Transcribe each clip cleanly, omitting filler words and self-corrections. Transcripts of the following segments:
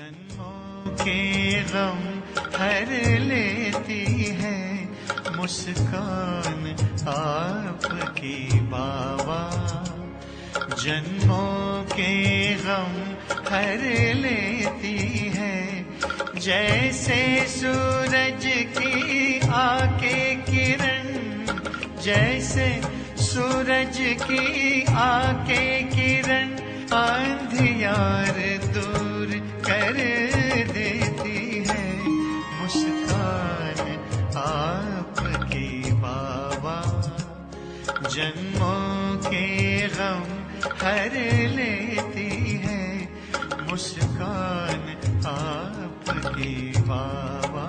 जन्मों के गम हर लेती है मुस्कान आपकी बाबा। जन्मों के गम हर लेती है जैसे सूरज की आके किरण, जैसे सूरज की आके किरण अंधियार दूर कर देती है मुस्कान आपकी बाबा। जन्मों के गम हर लेती है मुस्कान आपकी बाबा।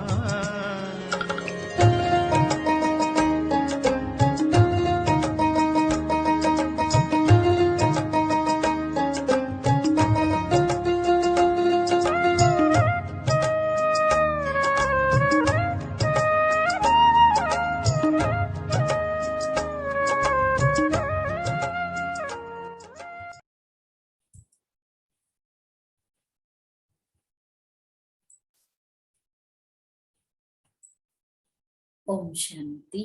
ओम शांति।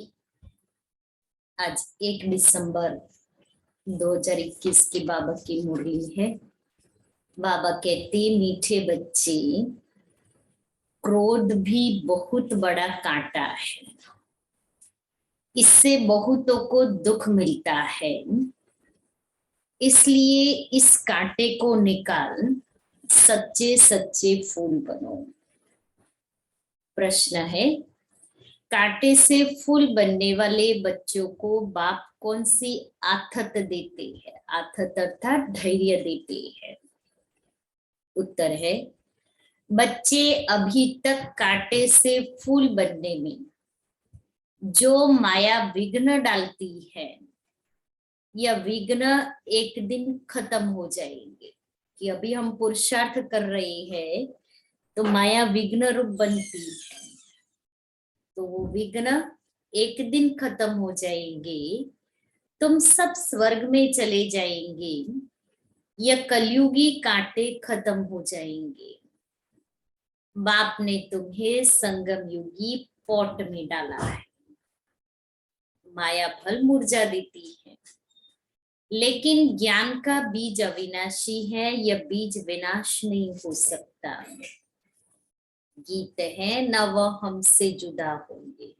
आज 1 दिसंबर 2021 की बाबा की मुरली है। बाबा कहते मीठे बच्चे, क्रोध भी बहुत बड़ा कांटा है, इससे बहुतों को दुख मिलता है, इसलिए इस कांटे को निकाल सच्चे सच्चे फूल बनो। प्रश्न है, कांटे से फूल बनने वाले बच्चों को बाप कौन सी आथत देते हैं? आथत अर्थात धैर्य देते हैं। उत्तर है, बच्चे अभी तक कांटे से फूल बनने में जो माया विघ्न डालती है, यह विघ्न एक दिन खत्म हो जाएंगे। कि अभी हम पुरुषार्थ कर रहे हैं तो माया विघ्न रूप बनती है, तो वो विघ्न एक दिन खत्म हो जाएंगे, तुम सब स्वर्ग में चले जाएंगे, यह कलयुगी कांटे खत्म हो जाएंगे। बाप ने तुम्हें संगम युगी पॉट में डाला है। माया फल मुरझा देती है, लेकिन ज्ञान का बीज अविनाशी है, यह बीज विनाश नहीं हो सकता। गीत है, न वह हमसे जुदा होंगे।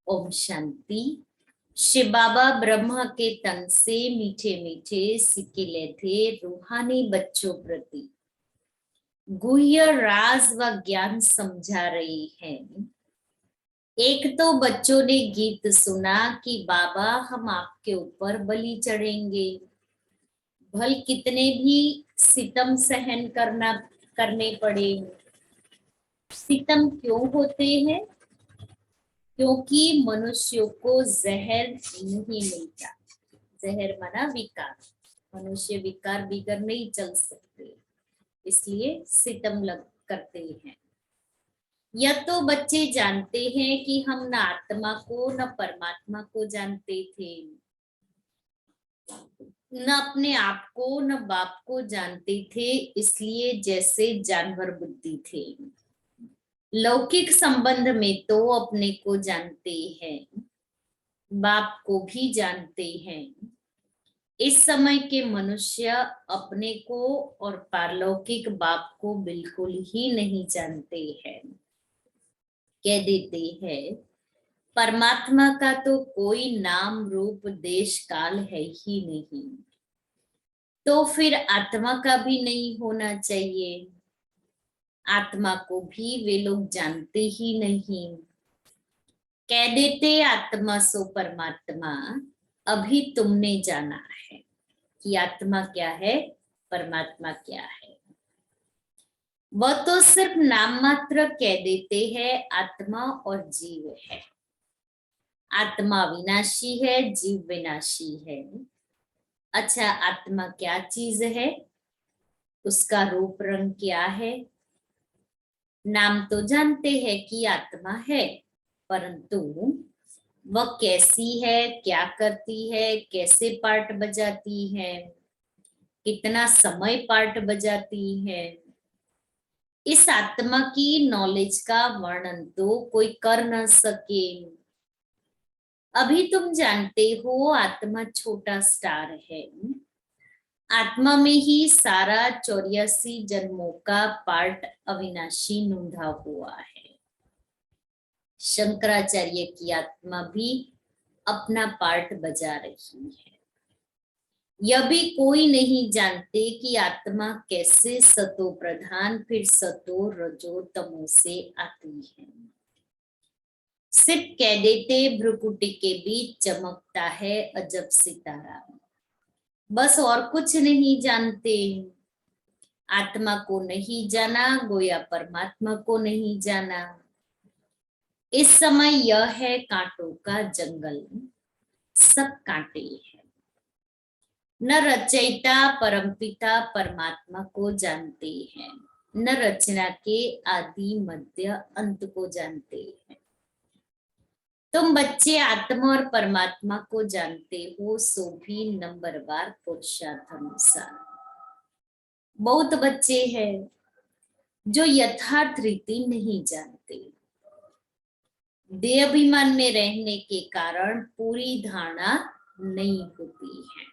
ओम शांति। शिव बाबा ब्रह्मा के तन से मीठे मीठे सिकिले थे रूहानी बच्चों प्रति गुह्य राज व ज्ञान समझा रही हैं। एक तो बच्चों ने गीत सुना कि बाबा हम आपके ऊपर बलि चढ़ेंगे, भल कितने भी सितम सहन करने पड़े। सितम क्यों होते हैं? क्योंकि मनुष्यों को जहर नहीं मिलता। जहर माना विकार, मनुष्य विकार बिगर नहीं चल सकते, इसलिए सितम करते हैं। यह तो बच्चे जानते हैं कि हम न आत्मा को न परमात्मा को जानते थे, न अपने आप को न बाप को जानते थे, इसलिए जैसे जानवर बुद्धि थे। लौकिक संबंध में तो अपने को जानते हैं, बाप को भी जानते हैं। इस समय के मनुष्य अपने को और पारलौकिक बाप को बिल्कुल ही नहीं जानते हैं। कह देते हैं परमात्मा का तो कोई नाम रूप देश काल है ही नहीं, तो फिर आत्मा का भी नहीं होना चाहिए। आत्मा को भी वे लोग जानते ही नहीं। कह देते आत्मा सो परमात्मा, अभी तुमने जाना है कि आत्मा क्या है, परमात्मा क्या है। वह तो सिर्फ नाम मात्र कह देते हैं आत्मा और जीव है। आत्मा विनाशी है, जीव विनाशी है। अच्छा, आत्मा क्या चीज है? उसका रूप रंग क्या है? नाम तो जानते हैं कि आत्मा है, परंतु वह कैसी है, क्या करती है, कैसे पार्ट बजाती है, कितना समय पार्ट बजाती है, इस आत्मा की नॉलेज का वर्णन तो कोई कर न सके। अभी तुम जानते हो आत्मा छोटा स्टार है। आत्मा में ही सारा 84 जन्मों का पार्ट अविनाशी नूंधा हुआ है। शंकराचार्य की आत्मा भी अपना पार्ट बजा रही है। यह भी कोई नहीं जानते कि आत्मा कैसे सतो प्रधान फिर सतो रजो तमो से आती है। सिर्फ कह देते भ्रुकुटी के बीच चमकता है अजब सितारा, बस और कुछ नहीं जानते। आत्मा को नहीं जाना, गोया परमात्मा को नहीं जाना। इस समय यह है कांटों का जंगल, सब कांटे हैं। न रचयिता परमपिता परमात्मा को जानते हैं, न रचना के आदि मध्य अंत को जानते हैं। तुम बच्चे आत्मा और परमात्मा को जानते हो, सो भी नंबरवार पुरुषार्थानुसार। बहुत बच्चे हैं जो यथार्थ रीति नहीं जानते। देह अभिमान में रहने के कारण पूरी धारणा नहीं होती है।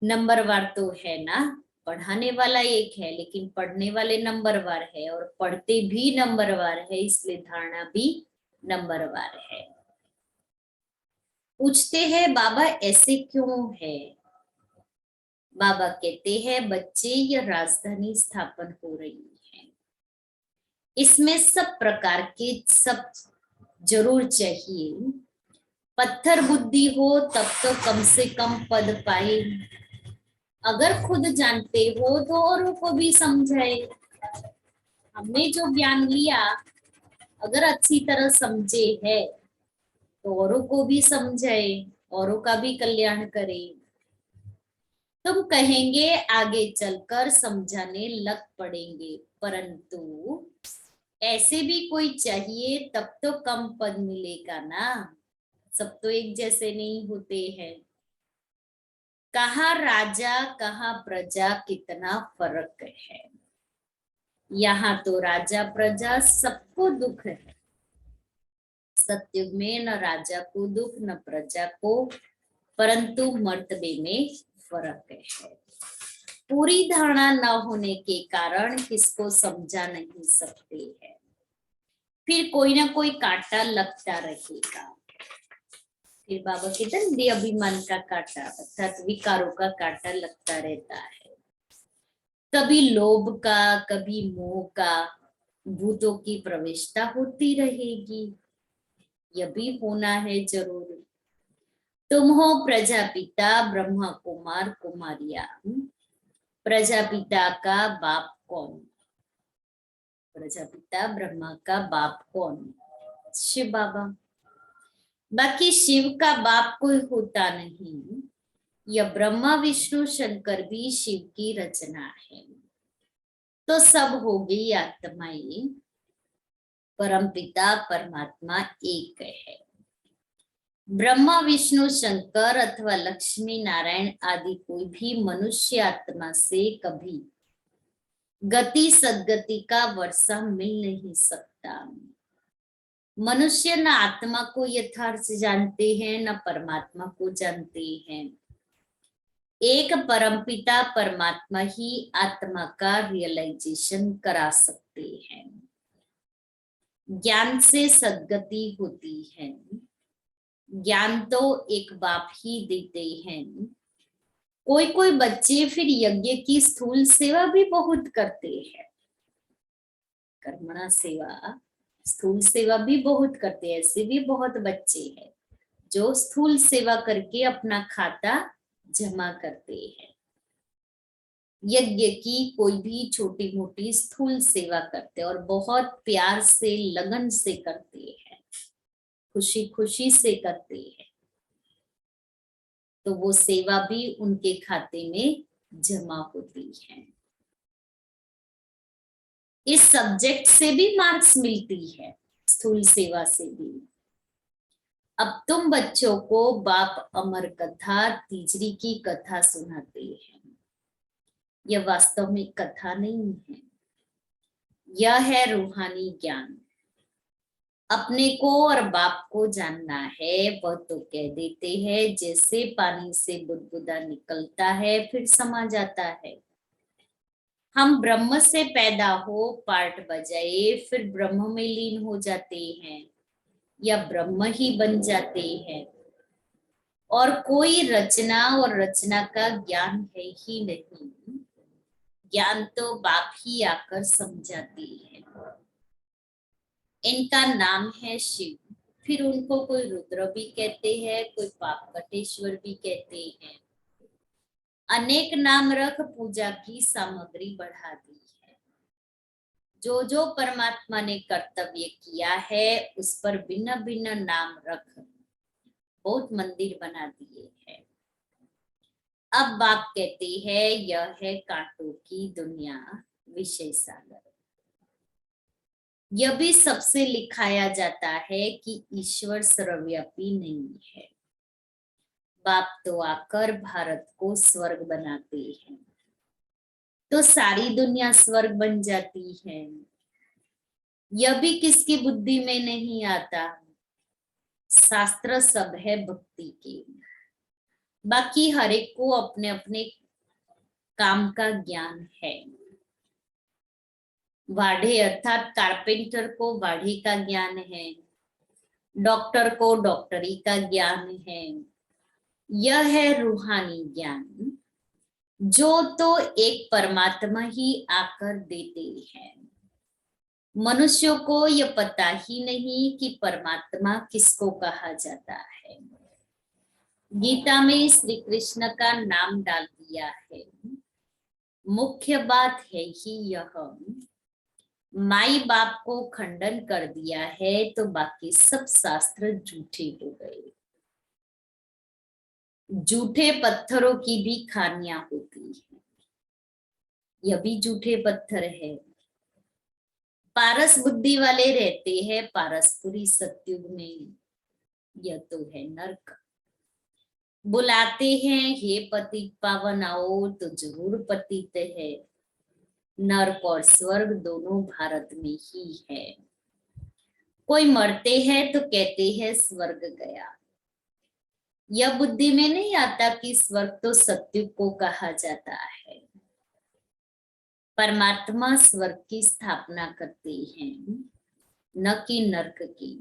नंबरवार तो है ना, पढ़ाने वाला एक है लेकिन पढ़ने वाले नंबरवार है, और पढ़ते भी नंबरवार है, इसलिए धारणा भी नंबरवार है। पूछते हैं बाबा ऐसे क्यों है? बाबा कहते हैं बच्चे, यह राजधानी स्थापन हो रही है, इसमें सब प्रकार के सब जरूर चाहिए। पत्थर बुद्धि हो तब तो कम से कम पद पाए। अगर खुद जानते हो तो औरों को भी समझाए। हमने जो ज्ञान लिया अगर अच्छी तरह समझे है तो औरों को भी समझाए, औरों का भी कल्याण करे। तुम कहेंगे आगे चलकर समझाने लग पड़ेंगे, परंतु ऐसे भी कोई चाहिए तब तो कम पद मिलेगा ना। सब तो एक जैसे नहीं होते हैं। कहाँ राजा कहाँ प्रजा, कितना फर्क है। यहाँ तो राजा प्रजा सबको दुख है। सत्युग में न राजा को दुख न प्रजा को, परंतु मर्तबे में फर्क है। पूरी धारणा न होने के कारण किसको समझा नहीं सकते हैं। फिर कोई ना कोई कांटा लगता रहेगा। फिर बाबा कहते हैं दे अभिमान का कांटा, अर्थात विकारों का कांटा लगता रहता है। कभी लोभ का, कभी मोह का, भूतों की प्रवेशता होती रहेगी। यह भी होना है जरूर। तुम हो प्रजापिता ब्रह्मा कुमार कुमारिया। प्रजापिता का बाप कौन? प्रजापिता ब्रह्मा का बाप कौन? शिव बाबा। बाकी शिव का बाप कोई होता नहीं। यह ब्रह्मा विष्णु शंकर भी शिव की रचना है। तो सब हो गई आत्माएं। परमपिता परमात्मा एक है। ब्रह्मा विष्णु शंकर अथवा लक्ष्मी नारायण आदि कोई भी मनुष्य आत्मा से कभी गति सदगति का वर्षा मिल नहीं सकता। मनुष्य न आत्मा को यथार्थ जानते हैं न परमात्मा को जानते हैं। एक परमपिता परमात्मा ही आत्मा का रियलाइजेशन करा सकते हैं। ज्ञान से सदगति होती है। ज्ञान तो एक बाप ही देते हैं। कोई कोई बच्चे फिर यज्ञ की स्थूल सेवा भी बहुत करते हैं। कर्मणा सेवा, स्थूल सेवा भी बहुत करते हैं। ऐसे भी बहुत बच्चे हैं जो स्थूल सेवा करके अपना खाता जमा करते हैं। यज्ञ की कोई भी छोटी मोटी स्थूल सेवा करते हैं और बहुत प्यार से लगन से करते हैं, खुशी खुशी से करते हैं, तो वो सेवा भी उनके खाते में जमा होती है। इस सब्जेक्ट से भी मार्क्स मिलती है, स्थूल सेवा से भी। अब तुम बच्चों को बाप अमर कथा तीजरी की कथा सुनाते हैं। यह वास्तव में कथा नहीं है, यह है रूहानी ज्ञान। अपने को और बाप को जानना है, वह तो कह देते हैं जैसे पानी से बुदबुदा निकलता है फिर समा जाता है। हम ब्रह्म से पैदा हो, पार्ट बजाए, फिर ब्रह्म में लीन हो जाते हैं या ब्रह्म ही बन जाते हैं, और कोई रचना और रचना का ज्ञान है ही नहीं। ज्ञान तो बाप ही आकर समझाते हैं। इनका नाम है शिव। फिर उनको कोई रुद्र भी कहते हैं, कोई पापकटेश्वर भी कहते हैं। अनेक नाम रख पूजा की सामग्री बढ़ा दी है। जो जो परमात्मा ने कर्तव्य किया है उस पर भिन्न भिन्न नाम रख बहुत मंदिर बना दिए हैं। अब बाप कहते हैं यह है कांटों की दुनिया, विषय सागर। यह भी सबसे लिखाया जाता है कि ईश्वर सर्वव्यापी नहीं है। बाप तो आकर भारत को स्वर्ग बनाते हैं, तो सारी दुनिया स्वर्ग बन जाती है। यह भी किसकी बुद्धि में नहीं आता। शास्त्र सब है भक्ति के, बाकी हर एक को अपने अपने काम का ज्ञान है। वाढ़े अर्थात कारपेंटर को वाढ़े का ज्ञान है, डॉक्टर को डॉक्टरी का ज्ञान है। यह है रूहानी ज्ञान, जो तो एक परमात्मा ही आकर देते हैं। मनुष्यों को यह पता ही नहीं कि परमात्मा किसको कहा जाता है। गीता में श्री कृष्ण का नाम डाल दिया है। मुख्य बात है ही यह, माई बाप को खंडन कर दिया है तो बाकी सब शास्त्र झूठे हो गए। झूठे पत्थरों की भी खानियां होती है, यह भी झूठे पत्थर है। पारस बुद्धि वाले रहते हैं पारसपुरी सत्युग में, यह तो है नरक। बुलाते हैं हे पतित पावन आओ, तो जरूर पतित है। नरक और स्वर्ग दोनों भारत में ही है। कोई मरते हैं तो कहते हैं स्वर्ग गया। यह बुद्धि में नहीं आता कि स्वर्ग तो सत्युग को कहा जाता है। परमात्मा स्वर्ग की स्थापना करते हैं, न कि नरक की।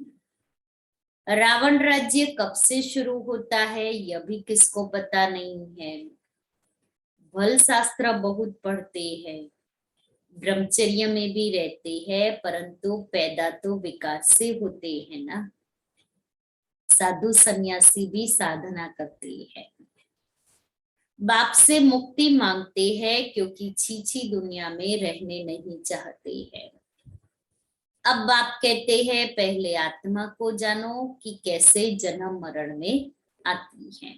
रावण राज्य कब से शुरू होता है यह भी किसको पता नहीं है। भल शास्त्र बहुत पढ़ते हैं, ब्रह्मचर्य में भी रहते हैं, परंतु पैदा तो विकास से होते हैं ना। साधु सन्यासी भी साधना करते हैं, बाप से मुक्ति मांगते हैं क्योंकि छीछी दुनिया में रहने नहीं चाहते हैं। अब बाप कहते हैं पहले आत्मा को जानो कि कैसे जन्म मरण में आती है,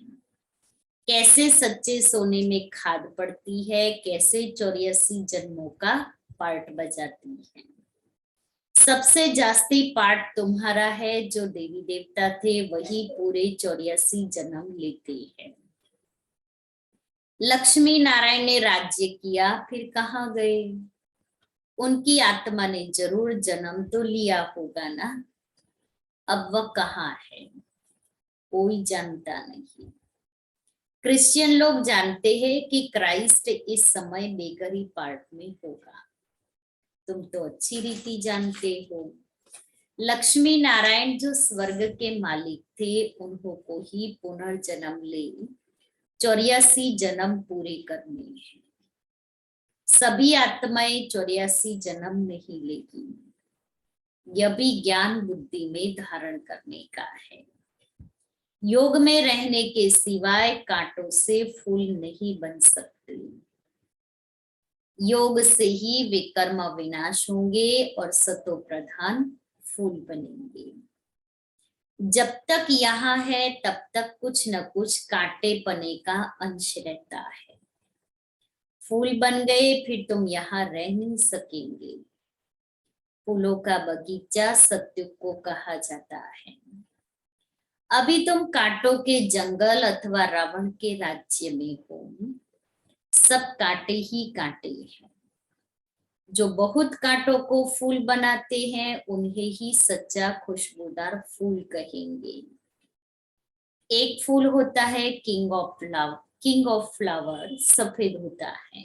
कैसे सच्चे सोने में खाद पड़ती है, कैसे 84 जन्मों का पार्ट बजाती है। सबसे जास्ती पार्ट तुम्हारा है, जो देवी देवता थे वही पूरे 84 जन्म लेते हैं। लक्ष्मी नारायण ने राज्य किया, फिर कहाँ गए। उनकी आत्मा ने जरूर जन्म तो लिया होगा ना, अब वह कहाँ है कोई जानता नहीं। क्रिश्चियन लोग जानते हैं कि क्राइस्ट इस समय बेगरी पार्ट में होगा, तुम तो अच्छी रीति जानते हो। लक्ष्मी नारायण जो स्वर्ग के मालिक थे, उनको ही पुनर्जन्म ले 84 जन्म पूरे करने हैं। सभी आत्माएं 84 जन्म नहीं लेगी, यह भी ज्ञान बुद्धि में धारण करने का है। योग में रहने के सिवाय कांटों से फूल नहीं बन सकते। योग से ही वे कर्म विनाश होंगे और सतो प्रधान फूल बनेंगे। जब तक यहाँ है तब तक कुछ न कुछ कांटे पने का अंश रहता है। फूल बन गए फिर तुम यहाँ रह नहीं सकेंगे। फूलों का बगीचा सत्युग को कहा जाता है। अभी तुम कांटों के जंगल अथवा रावण के राज्य में हो। सब कांटे ही कांटे हैं। जो बहुत कांटों को फूल बनाते हैं उन्हें ही सच्चा खुशबूदार फूल कहेंगे। एक फूल होता है किंग ऑफ फ्लावर, सफेद होता है,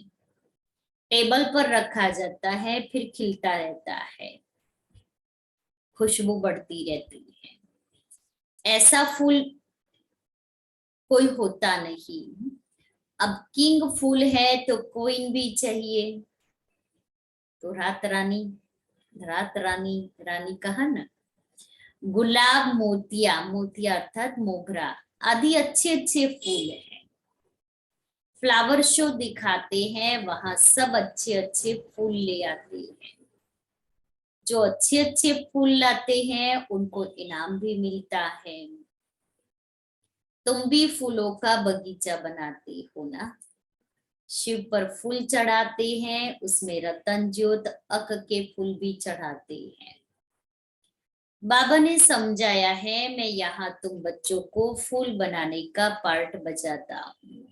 टेबल पर रखा जाता है, फिर खिलता रहता है, खुशबू बढ़ती रहती है। ऐसा फूल कोई होता नहीं। अब किंग फूल है तो क्वीन भी चाहिए। तो रात रानी, रानी कहा ना। गुलाब, मोतिया, मोतिया अर्थात मोगरा आदि अच्छे अच्छे फूल हैं। फ्लावर शो दिखाते हैं, वहां सब अच्छे अच्छे फूल ले आते हैं। जो अच्छे अच्छे फूल लाते हैं उनको इनाम भी मिलता है। तुम भी फूलों का बगीचा बनाते हो ना। शिव पर फूल चढ़ाते हैं, उसमें रतन ज्योत अक के फूल भी चढ़ाते हैं। बाबा ने समझाया है, मैं यहाँ तुम बच्चों को फूल बनाने का पार्ट बजाता हूँ।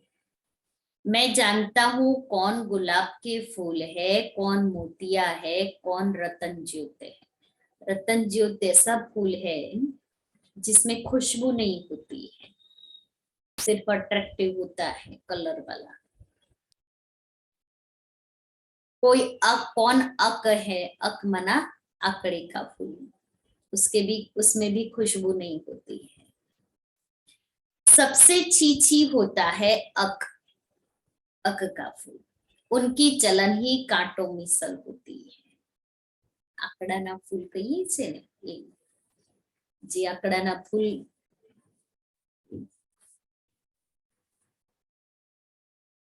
मैं जानता हूँ कौन गुलाब के फूल है, कौन मोतिया है, कौन रतन ज्योत है। रतन ज्योत ऐसा फूल है जिसमें खुशबू नहीं होती है, सिर्फ अट्रैक्टिव होता है कलर वाला। कोई कौन अक है, अक मना आकड़े का फूल, उसमें भी खुशबू नहीं होती है। सबसे छीछी होता है अक का फूल, उनकी चलन ही कांटों मिसल होती है। आकड़ाना फूल कહીએ છે ને એ જે આકડાના ફૂલ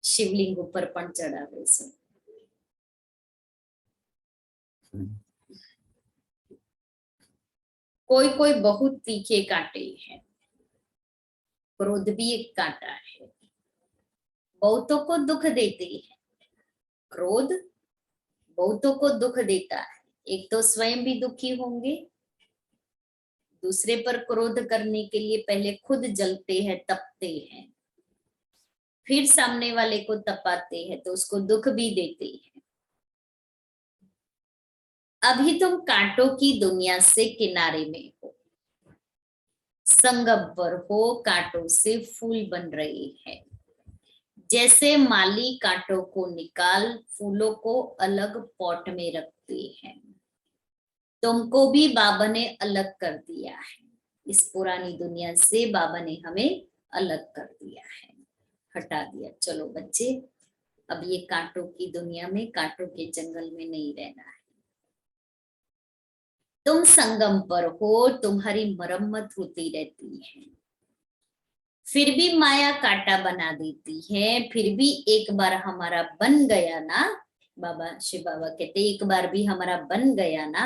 શિવલિંગ ઉપર પણ ચડાવે છે। कोई कोई बहुत तीखे कांटे हैं। क्रोध भी एक कांटा है, बहुतों को दुख देते हैं। क्रोध बहुतों को दुख देता है। एक तो स्वयं भी दुखी होंगे, दूसरे पर क्रोध करने के लिए पहले खुद जलते हैं, तपते हैं, फिर सामने वाले को तपाते हैं तो उसको दुख भी देते हैं। अभी तुम कांटों की दुनिया से किनारे में हो, संगम पर हो, कांटों से फूल बन रहे हैं। जैसे माली कांटों को निकाल फूलों को अलग पॉट में रखते हैं, तुमको भी बाबा ने अलग कर दिया है। इस पुरानी दुनिया से बाबा ने हमें अलग कर दिया है, हटा दिया। चलो बच्चे, अब ये कांटों की दुनिया में, कांटों के जंगल में नहीं रहना है। तुम संगम पर हो, तुम्हारी मरम्मत होती रहती है, फिर भी माया कांटा बना देती है। फिर भी एक बार हमारा बन गया ना, बाबा शिव बाबा कहते एक बार भी हमारा बन गया ना,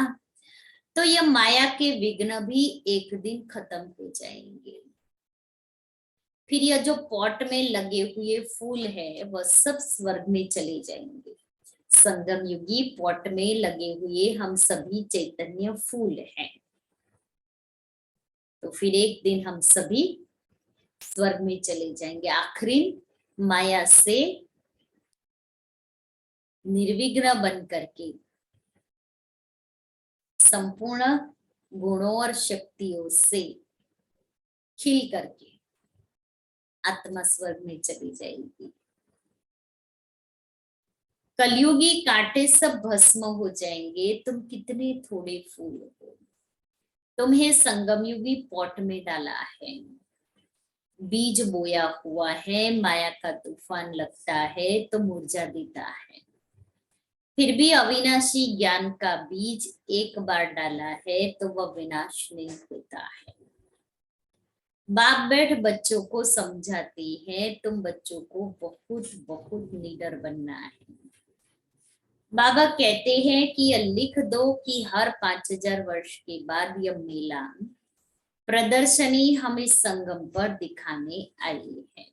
तो यह माया के विघ्न भी एक दिन खत्म हो जाएंगे। फिर यह जो पॉट में लगे हुए फूल है वह सब स्वर्ग में चले जाएंगे। संगम युगी पॉट में लगे हुए हम सभी चैतन्य फूल हैं। तो फिर एक दिन हम सभी स्वर्ग में चले जाएंगे। आखिरी माया से निर्विघ्न बन करके संपूर्ण गुणों और शक्तियों से खिल करके आत्मा स्वर्ग में चली जाएगी। कलयुगी कांटे सब भस्म हो जाएंगे। तुम कितने थोड़े फूल हो, तुम्हें संगमयुगी पॉट में डाला है, बीज बोया हुआ है, माया का तूफान लगता है तो मुरझा देता है। फिर भी अविनाशी ज्ञान का बीज एक बार डाला है तो वह विनाश नहीं होता है। बाप बैठ बच्चों को समझाते हैं, तुम बच्चों को बहुत बहुत निडर बनना है। बाबा कहते हैं कि यह लिख दो कि हर 5000 वर्ष के बाद यह मेला प्रदर्शनी हम इस संगम पर दिखाने आए हैं।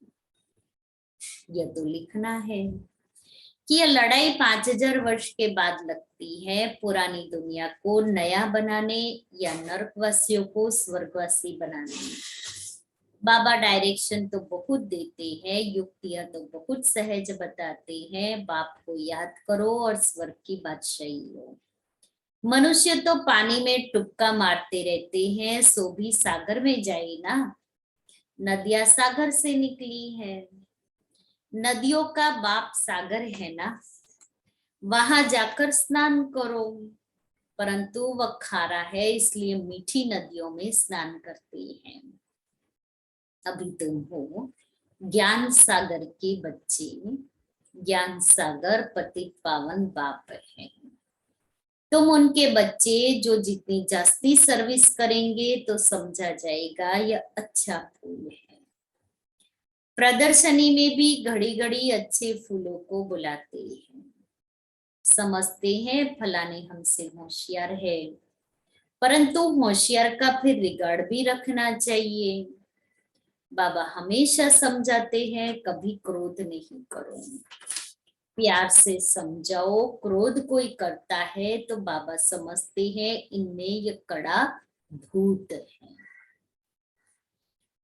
यह तो लिखना है कि यह लड़ाई 5000 वर्ष के बाद लगती है, पुरानी दुनिया को नया बनाने या नरकवासियों को स्वर्गवासी बनाने। बाबा डायरेक्शन तो बहुत देते हैं, युक्तियां तो बहुत सहज बताते हैं। बाप को याद करो और स्वर्ग की बादशाही लो। मनुष्य तो पानी में टुक्का मारते रहते हैं, सो भी सागर में जाए ना। नदियां सागर से निकली है, नदियों का बाप सागर है ना, वहां जाकर स्नान करो। परंतु वह खारा है, इसलिए मीठी नदियों में स्नान करते हैं। अभी तुम हो ज्ञान सागर के बच्चे, ज्ञान सागर पतित पावन बाप है। तुम उनके बच्चे जो जितनी जास्ती सर्विस करेंगे तो समझा जाएगा यह अच्छा फूल है। प्रदर्शनी में भी घड़ी घड़ी अच्छे फूलों को बुलाते हैं, समझते हैं फलाने हमसे होशियार है। परंतु होशियार का फिर रिकॉर्ड भी रखना चाहिए। बाबा हमेशा समझाते हैं कभी क्रोध नहीं करो, प्यार से समझाओ। क्रोध कोई करता है तो बाबा समझते हैं इनमें ये कड़ा भूत है।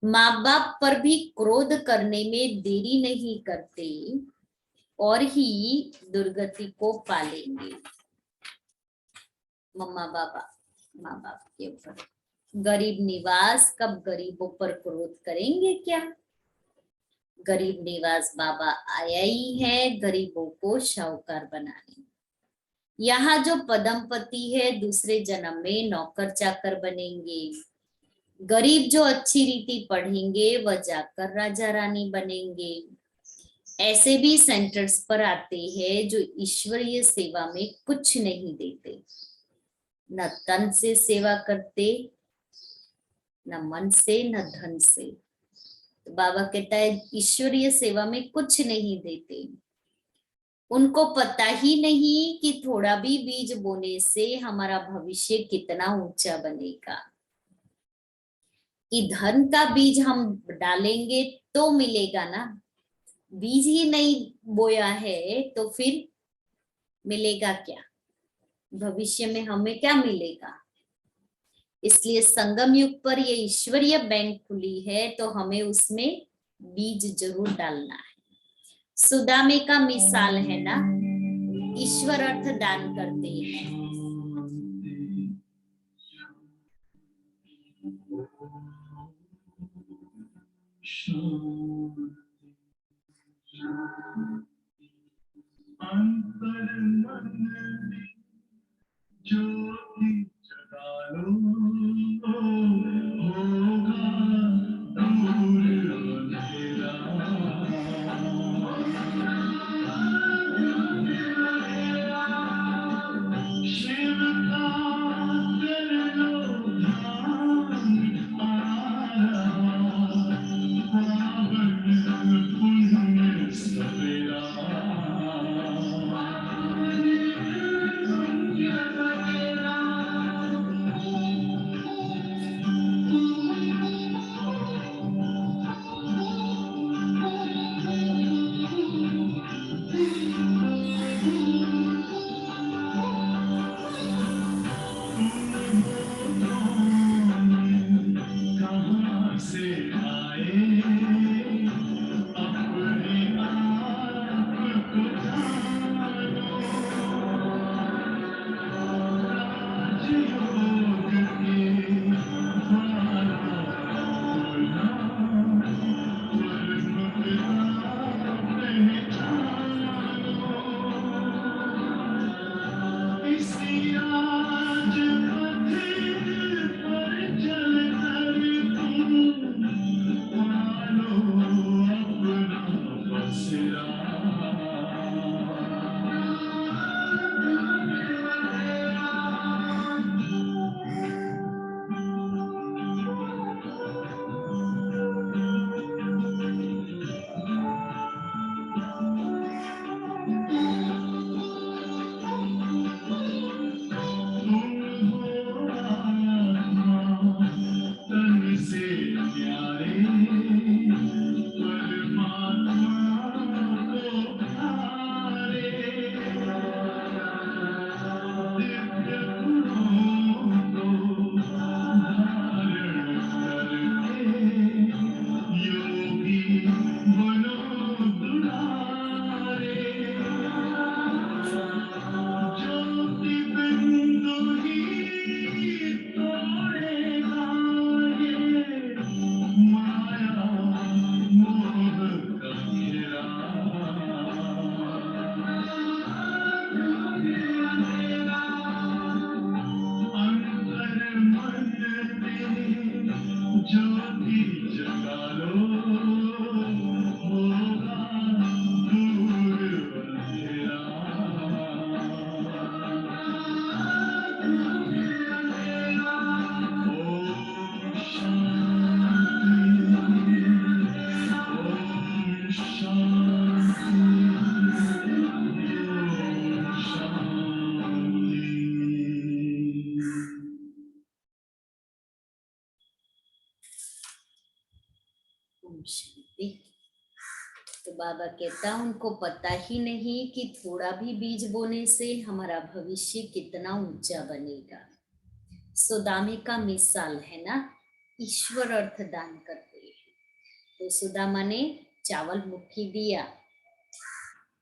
माँ बाप पर भी क्रोध करने में देरी नहीं करते और ही दुर्गति को पालेंगे। मम्मा बाबा माँ बाप के ऊपर गरीब निवास, कब गरीबों पर क्रोध करेंगे क्या? गरीब निवास बाबा आया ही है गरीबों को शाहूकार बनाने। यहाँ जो पदमपति है दूसरे जन्म में नौकर चाकर बनेंगे। गरीब जो अच्छी रीति पढ़ेंगे वह जाकर राजा रानी बनेंगे। ऐसे भी सेंटर्स पर आते हैं जो ईश्वरीय सेवा में कुछ नहीं देते, न तन से सेवा करते, न मन से, न धन से। तो बाबा कहता है ईश्वरीय सेवा में कुछ नहीं देते। उनको पता ही नहीं कि थोड़ा भी बीज बोने से हमारा भविष्य कितना ऊंचा बनेगा। कि धन का बीज हम डालेंगे तो मिलेगा ना, बीज ही नहीं बोया है तो फिर मिलेगा क्या? भविष्य में हमें क्या मिलेगा? इसलिए संगम युग पर ये ईश्वरीय बैंक खुली है तो हमें उसमें बीज जरूर डालना है। सुदामे का मिसाल है ना, ईश्वर अर्थ दान करते हैं। ओम शांति। तो बाबा कहता उनको पता ही नहीं कि थोड़ा भी बीज बोने से हमारा भविष्य कितना ऊंचा बनेगा। सुदामे का मिसाल है ना, ईश्वर अर्थ दान करते हैं। तो सुदामा ने चावल मुट्ठी दिया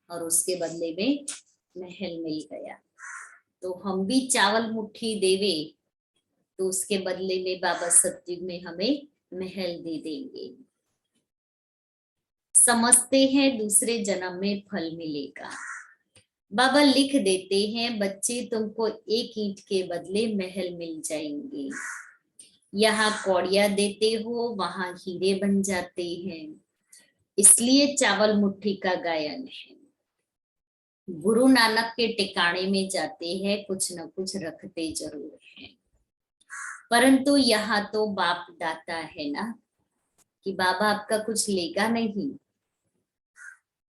और उसके बदले में महल मिल गया। तो हम भी चावल मुट्ठी देवे तो उसके बदले में बाबा सत्युग में हमें महल दे देंगे। समझते हैं दूसरे जन्म में फल मिलेगा। बाबा लिख देते हैं बच्चे तुमको एक ईंट के बदले महल मिल जाएंगे। यहाँ कौड़िया देते हो वहां हीरे बन जाते हैं। इसलिए चावल मुट्ठी का गायन है। गुरु नानक के टिकाणे में जाते हैं कुछ न कुछ रखते जरूर हैं, परंतु यहाँ तो बाप दाता है ना कि बाबा आपका कुछ लेगा नहीं,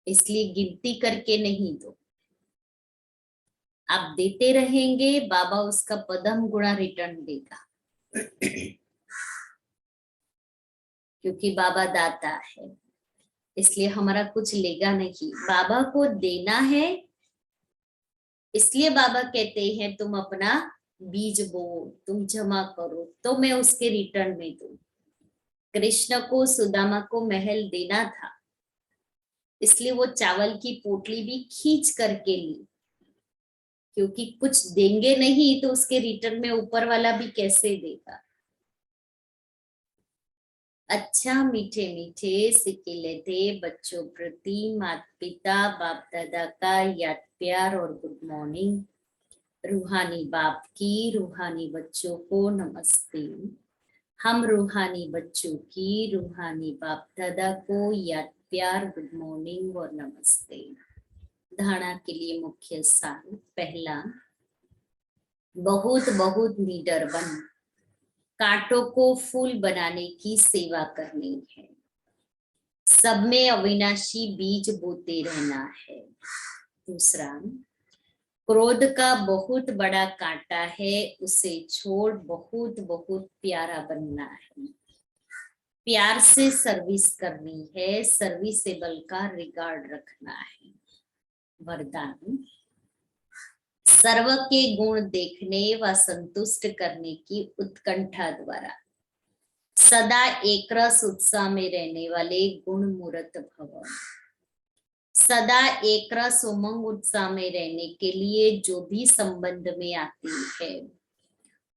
इसलिए गिनती करके नहीं दो। आप देते रहेंगे बाबा उसका पदम गुणा रिटर्न देगा क्योंकि बाबा दाता है, इसलिए हमारा कुछ लेगा नहीं, बाबा को देना है। इसलिए बाबा कहते हैं तुम अपना बीज बो, तुम जमा करो तो मैं उसके रिटर्न में दूं। कृष्ण को सुदामा को महल देना था, इसलिए वो चावल की पोटली भी खींच करके ली, क्योंकि कुछ देंगे नहीं तो उसके रिटर्न में ऊपर वाला भी कैसे देगा। अच्छा मीठे मीठे सिक्के लेते बच्चों प्रति माता पिता बाप दादा का याद प्यार और गुड मॉर्निंग। रूहानी बाप की रूहानी बच्चों को नमस्ते। हम रूहानी बच्चों की रूहानी बाप दादा को याद प्यार गुड मॉर्निंग और नमस्ते। धारणा के लिए मुख्य सार। पहला, बहुत बहुत निडर बन कांटों को फूल बनाने की सेवा करनी है। सब में अविनाशी बीज बोते रहना है। दूसरा, क्रोध का बहुत बड़ा कांटा है, उसे छोड़ बहुत बहुत प्यारा बनना है। प्यार से सर्विस करनी है, सर्विसेबल का रिगार्ड रखना है। वरदान, सर्व के गुण देखने व संतुष्ट करने की उत्कंठा द्वारा सदा एक रस उत्साह में रहने वाले गुण मूर्त भव। सदा एक रस उमंग उत्साह में रहने के लिए जो भी संबंध में आती है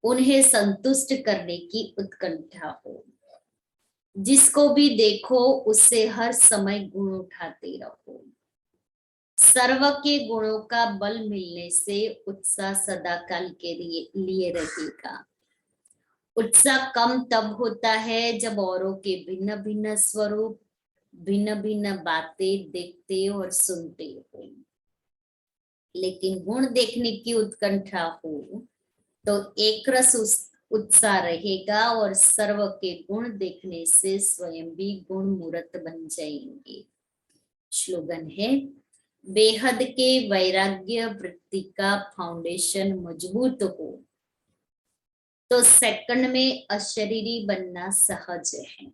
उन्हें संतुष्ट करने की उत्कंठा हो। जिसको भी देखो उससे हर समय गुण उठाते रहो। सर्व के गुणों का बल मिलने से उत्साह सदा काल के लिए रहेगा। उत्साह कम तब होता है जब औरों के भिन्न भिन्न स्वरूप भिन्न भिन्न बातें देखते और सुनते हो, लेकिन गुण देखने की उत्कंठा हो तो एक रस उत्साह रहेगा और सर्व के गुण देखने से स्वयं भी गुण मूर्त बन जाएंगे। स्लोगन है, बेहद के वैराग्य वृत्ति का फाउंडेशन मजबूत हो तो सेकंड में अशरीरी बनना सहज है।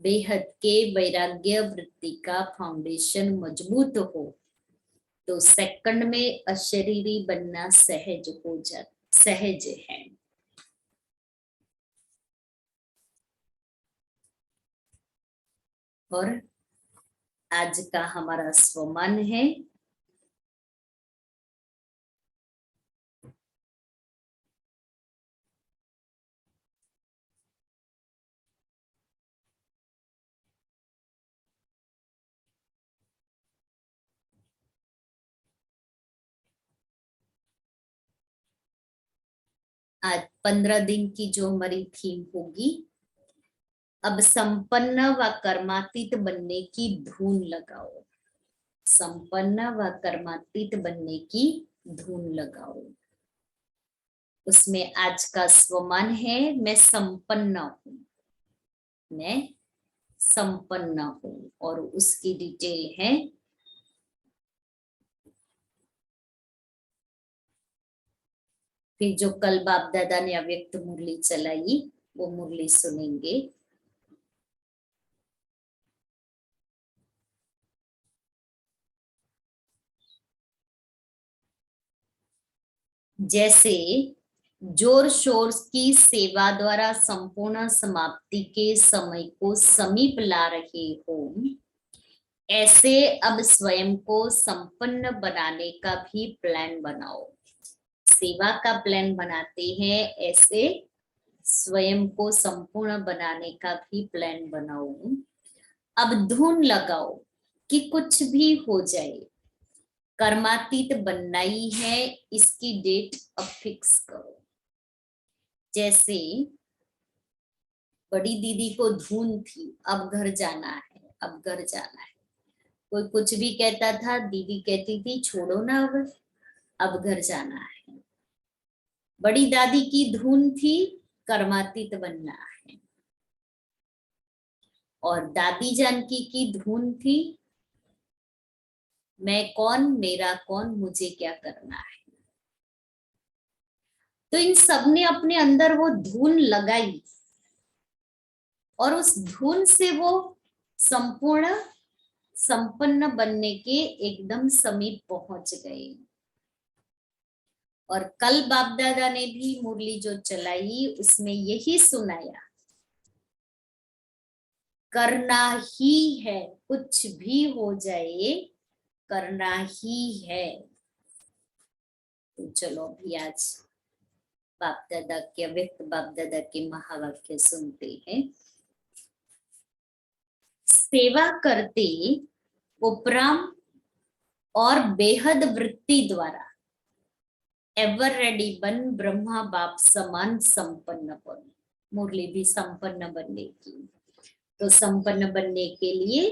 बेहद के वैराग्य वृत्ति का फाउंडेशन मजबूत हो तो सेकंड में अशरीरी बनना सहज है। और आज का हमारा स्वमन है, आज 15 दिन की जो हमारी थीम होगी अब संपन्न व कर्मातीत बनने की धून लगाओ। संपन्न व कर्मातीत बनने की धून लगाओ। उसमें आज का स्वमान है मैं संपन्न हूं, मैं संपन्न हूं। और उसकी डिटेल है फिर जो कल बाप दादा ने अव्यक्त मुरली चलाई वो मुरली सुनेंगे। जैसे जोर शोर की सेवा द्वारा संपूर्ण समाप्ति के समय को समीप ला रहे हो, ऐसे अब स्वयं को संपन्न बनाने का भी प्लान बनाओ। सेवा का प्लान बनाते हैं, ऐसे स्वयं को संपूर्ण बनाने का भी प्लान बनाओ। अब धुन लगाओ कि कुछ भी हो जाए, कर्मातीत बनना ही है, इसकी डेट अब फिक्स करो। जैसे बड़ी दीदी को धुन थी, अब घर जाना है, अब घर जाना है। कोई कुछ भी कहता था, दीदी कहती थी छोड़ो ना, अब घर जाना है। बड़ी दादी की धुन थी, कर्मातीत बनना है। और दादी जानकी की धुन थी, मैं कौन, मेरा कौन, मुझे क्या करना है। तो इन सब ने अपने अंदर वो धुन लगाई और उस धुन से वो संपूर्ण संपन्न बनने के एकदम समीप पहुंच गए। और कल बाप दादा ने भी मुरली जो चलाई उसमें यही सुनाया, करना ही है, कुछ भी हो जाए करना ही है। तो चलो अभी आज बाप दादा के अव्यक्त बाप दादा के महावाक्य सुनते हैं। सेवा करते उपराम और बेहद वृत्ति द्वारा एवर रेडी बन ब्रह्मा बाप समान संपन्न बन। मुरली भी संपन्न बनने की। तो संपन्न बनने के लिए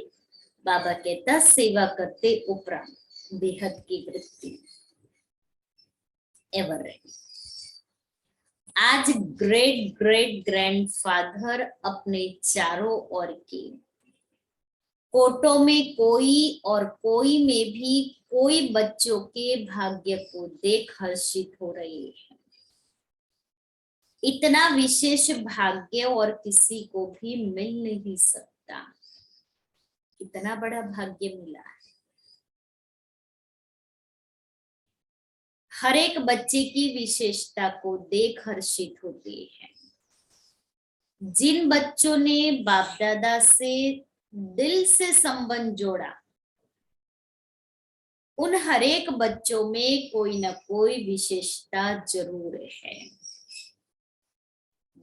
बाबा कहता सेवा करते उपरांत बेहद की वृत्ति एवर रेडी। आज ग्रेट ग्रेट ग्रैंडफादर अपने चारों ओर के कोटों में कोई और कोई में भी कोई बच्चों के भाग्य को देख हर्षित हो रहे हैं। इतना विशेष भाग्य और किसी को भी मिल नहीं सकता। इतना बड़ा भाग्य मिला है। हर एक बच्चे की विशेषता को देख हर्षित होते हैं। जिन बच्चों ने बाप दादा से दिल से संबंध जोड़ा, उन हर एक बच्चों में कोई ना कोई विशेषता जरूर है।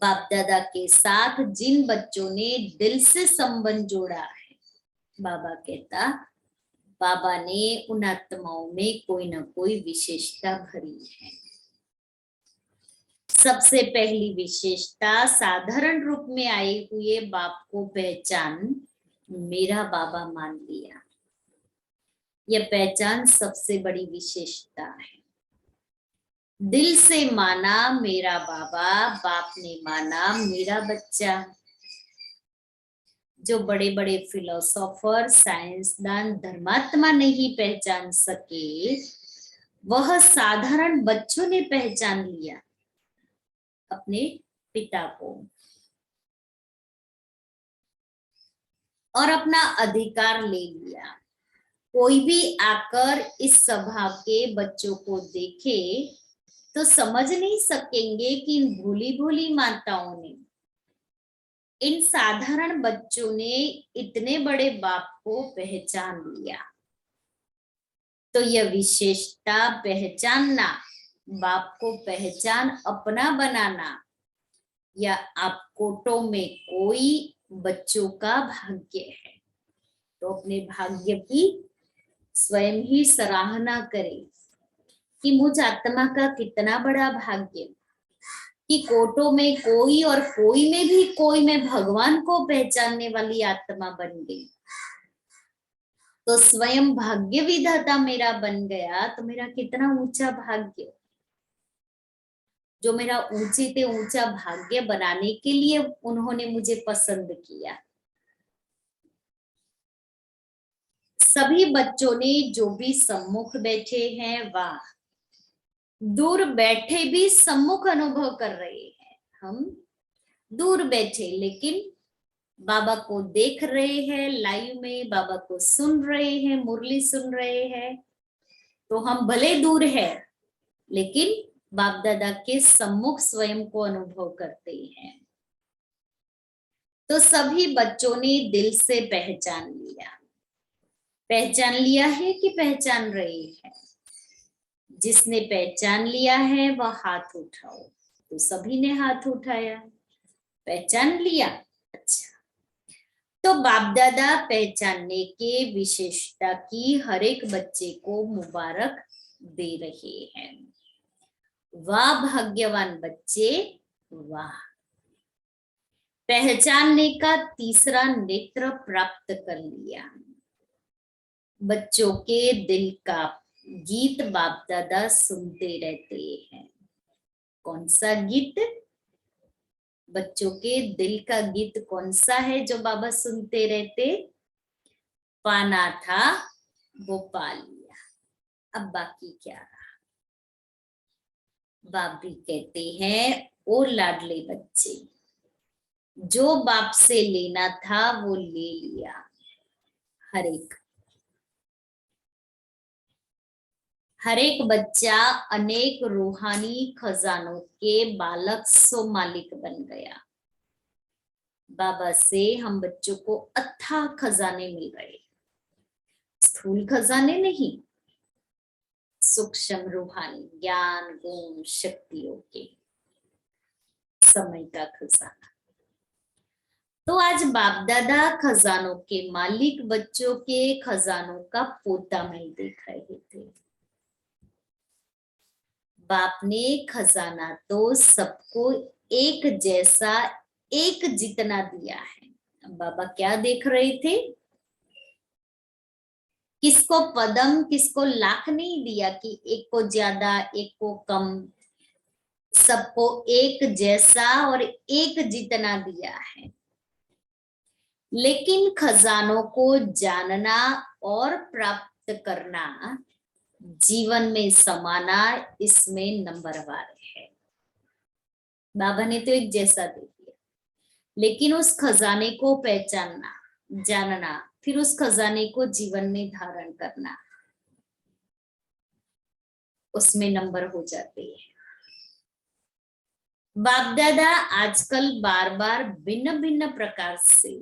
बाप दादा के साथ जिन बच्चों ने दिल से संबंध जोड़ा है, बाबा कहता बाबा ने उन आत्माओं में कोई ना कोई विशेषता भरी है। सबसे पहली विशेषता साधारण रूप में आए हुए बाप को पहचान मेरा बाबा मान लिया। यह पहचान सबसे बड़ी विशेषता है। दिल से माना मेरा बाबा, बाप ने माना मेरा बच्चा। जो बड़े बड़े फिलोसोफर, साइंसदान, धर्मात्मा नहीं पहचान सके, वह साधारण बच्चों ने पहचान लिया अपने पिता को और अपना अधिकार ले लिया। कोई भी आकर इस सभा के बच्चों को देखे तो समझ नहीं सकेंगे कि इन भोली भोली माताओं ने, इन साधारण बच्चों ने इतने बड़े बाप को पहचान लिया। तो यह विशेषता पहचानना, बाप को पहचान अपना बनाना, या आप कोटों में कोई बच्चों का भाग्य है। तो अपने भाग्य की स्वयं ही सराहना करें कि मुझ आत्मा का कितना बड़ा भाग्य। कि कोटों में कोई और कोई में भी कोई मैं भगवान को पहचानने वाली आत्मा बन गई, तो स्वयं भाग्य विधाता मेरा बन गया, तो मेरा कितना ऊंचा भाग्य, जो मेरा ऊंचे से ऊंचा भाग्य बनाने के लिए उन्होंने मुझे पसंद किया। सभी बच्चों ने जो भी सम्मुख बैठे हैं, वाह, दूर बैठे भी सम्मुख अनुभव कर रहे हैं। हम दूर बैठे लेकिन बाबा को देख रहे हैं, लाइव में बाबा को सुन रहे हैं, मुरली सुन रहे हैं। तो हम भले दूर है लेकिन बाप दादा के सम्मुख स्वयं को अनुभव करते हैं। तो सभी बच्चों ने दिल से पहचान लिया। पहचान लिया है कि पहचान रहे हैं? जिसने पहचान लिया है वह हाथ उठाओ। तो सभी ने हाथ उठाया, पहचान लिया। अच्छा, तो बाप दादा पहचानने के विशेषता की हर एक बच्चे को मुबारक दे रहे हैं। वाह भाग्यवान बच्चे, वाह, पहचानने का तीसरा नेत्र प्राप्त कर लिया। बच्चों के दिल का गीत बाप दादा सुनते रहते हैं। कौन सा गीत? बच्चों के दिल का गीत कौन सा है जो बाबा सुनते रहते? पाना था वो पा लिया, अब बाकी क्या रहा। बाप भी कहते हैं, ओ लाडले बच्चे, जो बाप से लेना था वो ले लिया। हर एक बच्चा अनेक रूहानी खजानों के बालक सो मालिक बन गया। बाबा से हम बच्चों को अथाह खजाने मिल रहे, स्थूल खजाने नहीं, सूक्ष्म रूहानी ज्ञान गुण शक्तियों के समय का खजाना। तो आज बाप दादा खजानों के मालिक बच्चों के खजानों का पोता महल देख रहे थे। बाप ने खजाना तो सबको एक जैसा, एक जितना दिया है। बाबा क्या देख रहे थे? किसको पदम, किसको लाख नहीं दिया कि एक को ज्यादा एक को कम, सबको एक जैसा और एक जितना दिया है। लेकिन खजानों को जानना और प्राप्त करना, जीवन में समाना, इसमें नंबरवार है। बाबा ने तो एक जैसा दे दिया, लेकिन उस खजाने को पहचानना, जानना, फिर उस खजाने को जीवन में धारण करना, उसमें नंबर हो जाते हैं। बाप दादा आजकल बार बार भिन्न भिन्न प्रकार से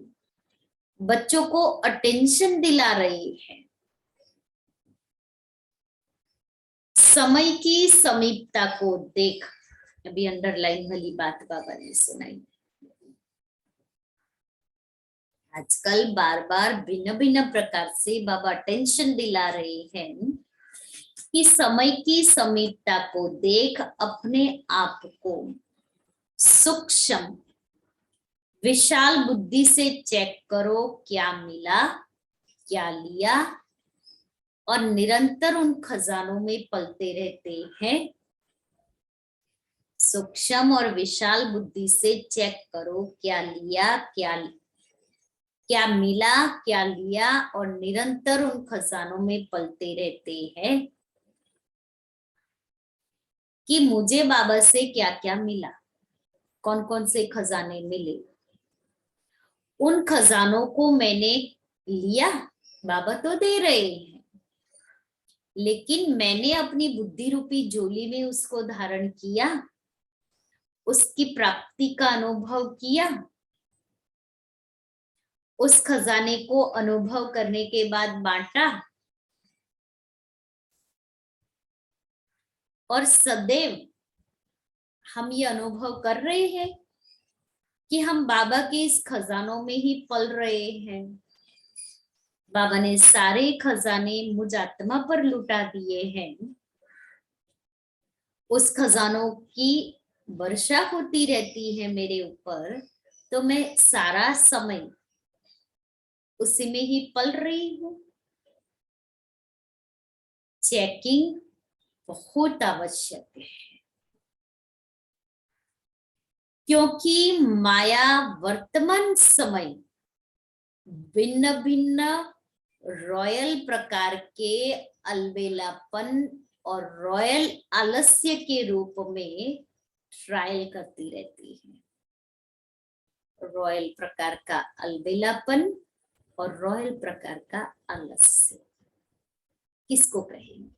बच्चों को अटेंशन दिला रहे हैं। समय की समीपता को देख, अभी अंडरलाइन वाली बात बाबा ने सुनाई। आजकल बार बार भिन्न भिन्न प्रकार से बाबा अटेंशन दिला रहे हैं कि समय की समीपता को देख, अपने आप को सूक्ष्म विशाल बुद्धि से चेक करो, क्या मिला, क्या लिया, और निरंतर उन खजानों में पलते रहते हैं। सूक्ष्म और विशाल बुद्धि से चेक करो, क्या लिया, क्या मिला, क्या लिया, और निरंतर उन खजानों में पलते रहते हैं कि मुझे बाबा से क्या क्या मिला, कौन कौन से खजाने मिले। उन खजानों को मैंने लिया, बाबा तो दे रहे हैं, लेकिन मैंने अपनी बुद्धि रूपी झोली में उसको धारण किया, उसकी प्राप्ति का अनुभव किया। उस खजाने को अनुभव करने के बाद बांटा, और सदैव हम ये अनुभव कर रहे हैं कि हम बाबा के इस खजानों में ही पल रहे हैं। बाबा ने सारे खजाने मुझ आत्मा पर लुटा दिए हैं। उस खजानों की वर्षा होती रहती है मेरे ऊपर, तो मैं सारा समय उसी में ही पल रही हूँ। चेकिंग बहुत आवश्यक है, क्योंकि माया वर्तमान समय भिन्न भिन्न रॉयल प्रकार के अलबेलापन और रॉयल आलस्य के रूप में ट्रायल करती रहती है। रॉयल प्रकार का अलबेलापन और रॉयल प्रकार का आलस्य किसको कहेंगे?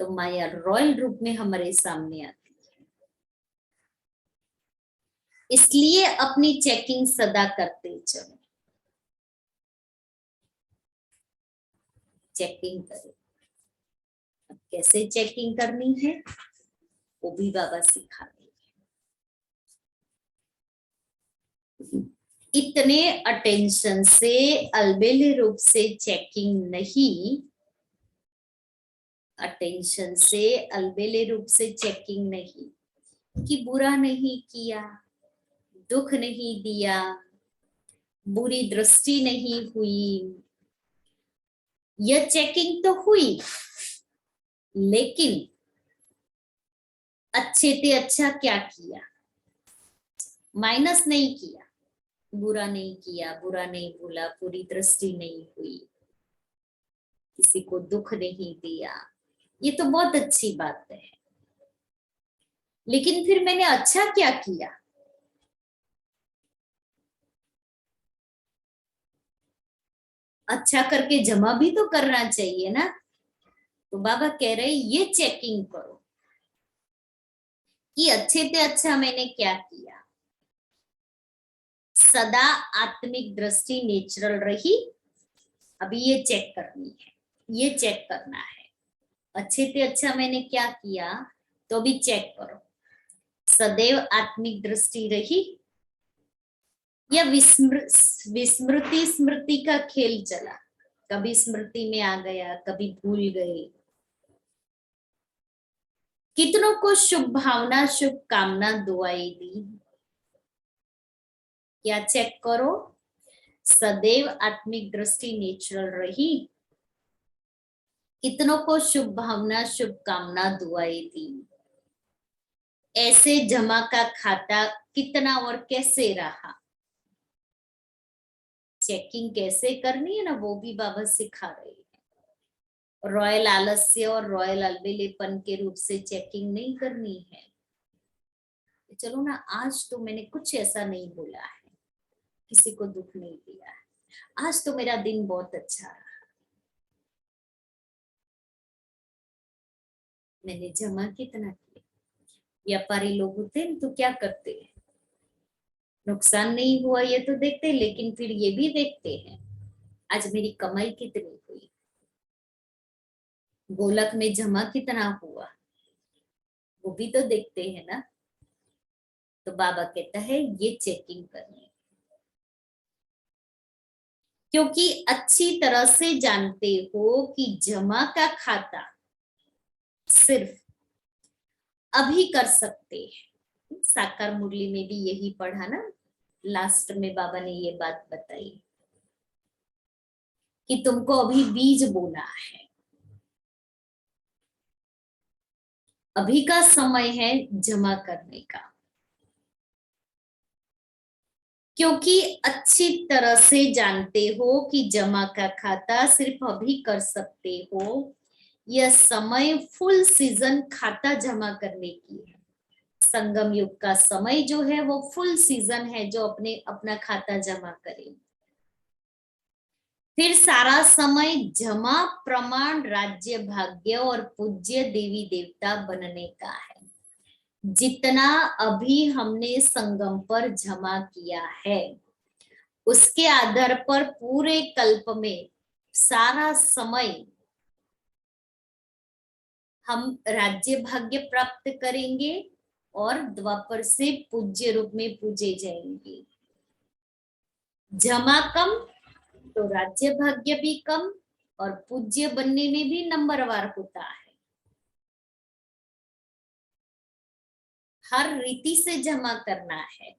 तो माया रॉयल रूप में हमारे सामने आती है। इसलिए अपनी चेकिंग सदा करते चलो। चेकिंग करें। अब कैसे चेकिंग करनी है वो भी बाबा सिखा देंगे। इतने अटेंशन से अलबेले रूप से चेकिंग नहीं, अटेंशन से अलबेले रूप से चेकिंग नहीं कि बुरा नहीं किया, दुख नहीं दिया, बुरी दृष्टि नहीं हुई। यह चेकिंग तो हुई, लेकिन अच्छे से अच्छा क्या किया? माइनस नहीं किया, बुरा नहीं किया, बुरा नहीं बोला, बुरी दृष्टि नहीं हुई, किसी को दुख नहीं दिया। ये तो बहुत अच्छी बात है, लेकिन फिर मैंने अच्छा क्या किया? अच्छा करके जमा भी तो करना चाहिए ना। तो बाबा कह रहे ये चेकिंग करो कि अच्छे से अच्छा मैंने क्या किया। सदा आत्मिक दृष्टि नेचुरल रही। अभी ये चेक करनी है, ये चेक करना है अच्छे से अच्छा मैंने क्या किया। तो भी चेक करो, सदैव आत्मिक दृष्टि रही या विस्मृति स्मृति का खेल चला? कभी स्मृति में आ गया, कभी भूल गए। कितनों को शुभ भावना शुभ कामना दुआई दी, क्या चेक करो? सदैव आत्मिक दृष्टि नेचुरल रही। कितनों को शुभ भावना शुभ कामना दुआई दी। ऐसे जमा का खाता कितना और कैसे रहा? चेकिंग कैसे करनी है ना, वो भी बाबा सिखा रहे हैं। रॉयल आलस्य और रॉयल अलबेलेपन के रूप से चेकिंग नहीं करनी है। चलो ना, आज तो मैंने कुछ ऐसा नहीं बोला है, किसी को दुख नहीं दिया है, आज तो मेरा दिन बहुत अच्छा रहा। मैंने जमा कितना किया? व्यापारी लोग होते हैं तो क्या करते हैं, नुकसान नहीं हुआ ये तो देखते हैं, लेकिन फिर ये भी देखते हैं आज मेरी कमाई कितनी हुई, गोलक में जमा कितना हुआ, वो भी तो देखते हैं ना। तो बाबा कहता है ये चेकिंग करनी, क्योंकि अच्छी तरह से जानते हो कि जमा का खाता सिर्फ अभी कर सकते हैं। साकार मुरली में भी यही पढ़ा ना, लास्ट में बाबा ने ये बात बताई कि तुमको अभी बीज बोना है, अभी का समय है जमा करने का। क्योंकि अच्छी तरह से जानते हो कि जमा का खाता सिर्फ अभी कर सकते हो, यह समय फुल सीजन खाता जमा करने की है। संगम युग का समय जो है वो फुल सीजन है, जो अपने अपना खाता जमा करे। फिर सारा समय जमा प्रमाण राज्य भाग्य और पूज्य देवी देवता बनने का है। जितना अभी हमने संगम पर जमा किया है, उसके आधार पर पूरे कल्प में सारा समय हम राज्य भाग्य प्राप्त करेंगे और द्वापर से पूज्य रूप में पूजे जाएंगे। जमा कम तो राज्य भाग्य भी कम और पूज्य बनने में भी नंबरवार होता है। हर रीति से जमा करना है।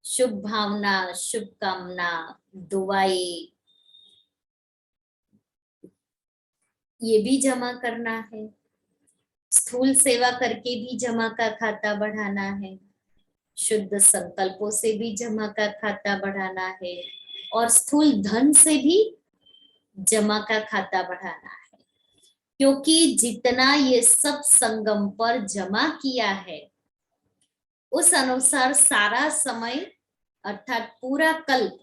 शुभ भावना, शुभकामना, दुआएं, ये भी जमा करना है। स्थूल सेवा करके भी जमा का खाता बढ़ाना है, शुद्ध संकल्पों से भी जमा का खाता बढ़ाना है, और स्थूल धन से भी जमा का खाता बढ़ाना है। क्योंकि जितना ये सब संगम पर जमा किया है, उस अनुसार सारा समय अर्थात पूरा कल्प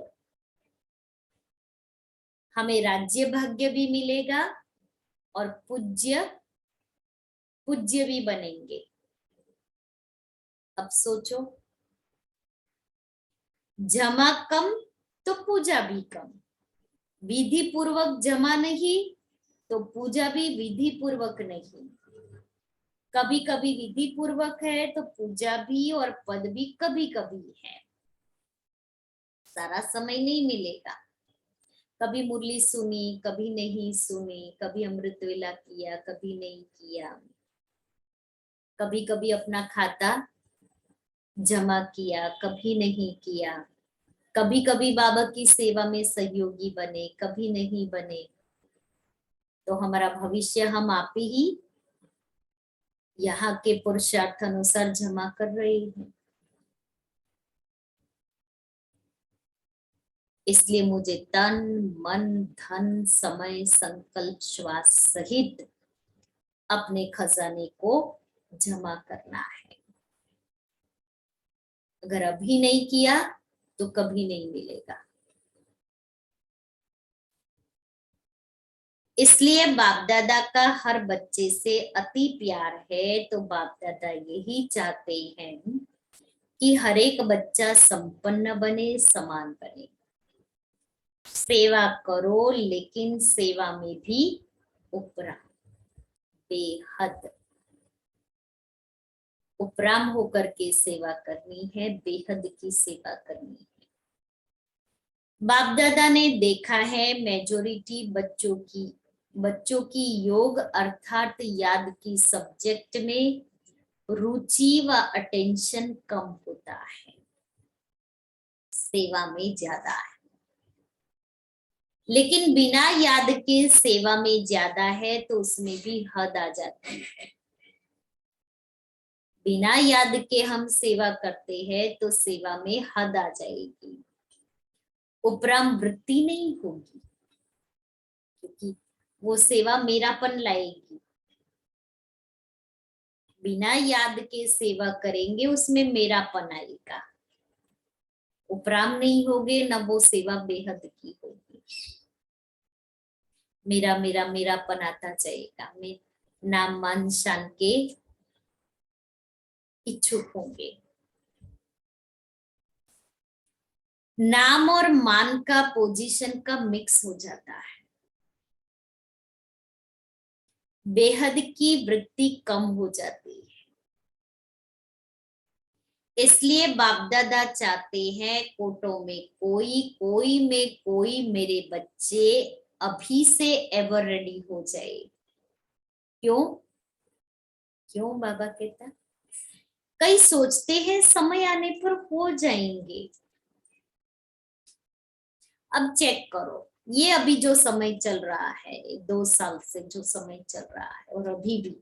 हमें राज्य भाग्य भी मिलेगा और पूज्य भी बनेंगे। अब सोचो, जमा कम तो पूजा भी कम, विधि पूर्वक जमा नहीं तो पूजा भी विधि पूर्वक नहीं। कभी कभी विधि पूर्वक है तो पूजा भी और पद भी कभी कभी है, सारा समय नहीं मिलेगा। कभी मुरली सुनी, कभी नहीं सुनी, कभी अमृत वेला किया, कभी नहीं किया, कभी कभी अपना खाता जमा किया, कभी नहीं किया, कभी कभी बाबा की सेवा में सहयोगी बने, कभी नहीं बने। तो हमारा भविष्य हम आप ही यहाँ के पुरुषार्थ अनुसार जमा कर रहे हैं। इसलिए मुझे तन मन धन समय संकल्प श्वास सहित अपने खजाने को जमा करना है। अगर अभी नहीं किया तो कभी नहीं मिलेगा। इसलिए बाप दादा का हर बच्चे से अति प्यार है। तो बाप दादा यही चाहते हैं कि हर एक बच्चा संपन्न बने, समान बने। सेवा करो, लेकिन सेवा में भी उपराम, बेहद उपराम होकर के सेवा करनी है, बेहद की सेवा करनी है। बाप दादा ने देखा है मेजोरिटी बच्चों की योग अर्थात याद की सब्जेक्ट में रुचि व अटेंशन कम होता है, सेवा में ज्यादा है। लेकिन बिना याद के सेवा में ज्यादा है तो उसमें भी हद आ जाती है। बिना याद के हम सेवा करते हैं तो सेवा में हद आ जाएगी, उपराम वृत्ति नहीं होगी, क्योंकि वो सेवा मेरापन लाएगी। बिना याद के सेवा करेंगे उसमें मेरापन आएगा, उपराम नहीं होगे, न वो सेवा बेहद की होगी। मेरा मेरा मेरापन आता जाएगा, मैं नाम मान शान के इच्छुक होंगे। नाम और मान का पोजीशन का मिक्स हो जाता है, बेहद की वृत्ति कम हो जाती है। इसलिए बाप दादा चाहते हैं कोटों में कोई, कोई में कोई मेरे बच्चे अभी से एवर रेडी हो जाए। क्यों क्यों बाबा कहता, कई सोचते हैं समय आने पर हो जाएंगे। अब चेक करो, ये अभी जो समय चल रहा है, 2 साल से जो समय चल रहा है, और अभी भी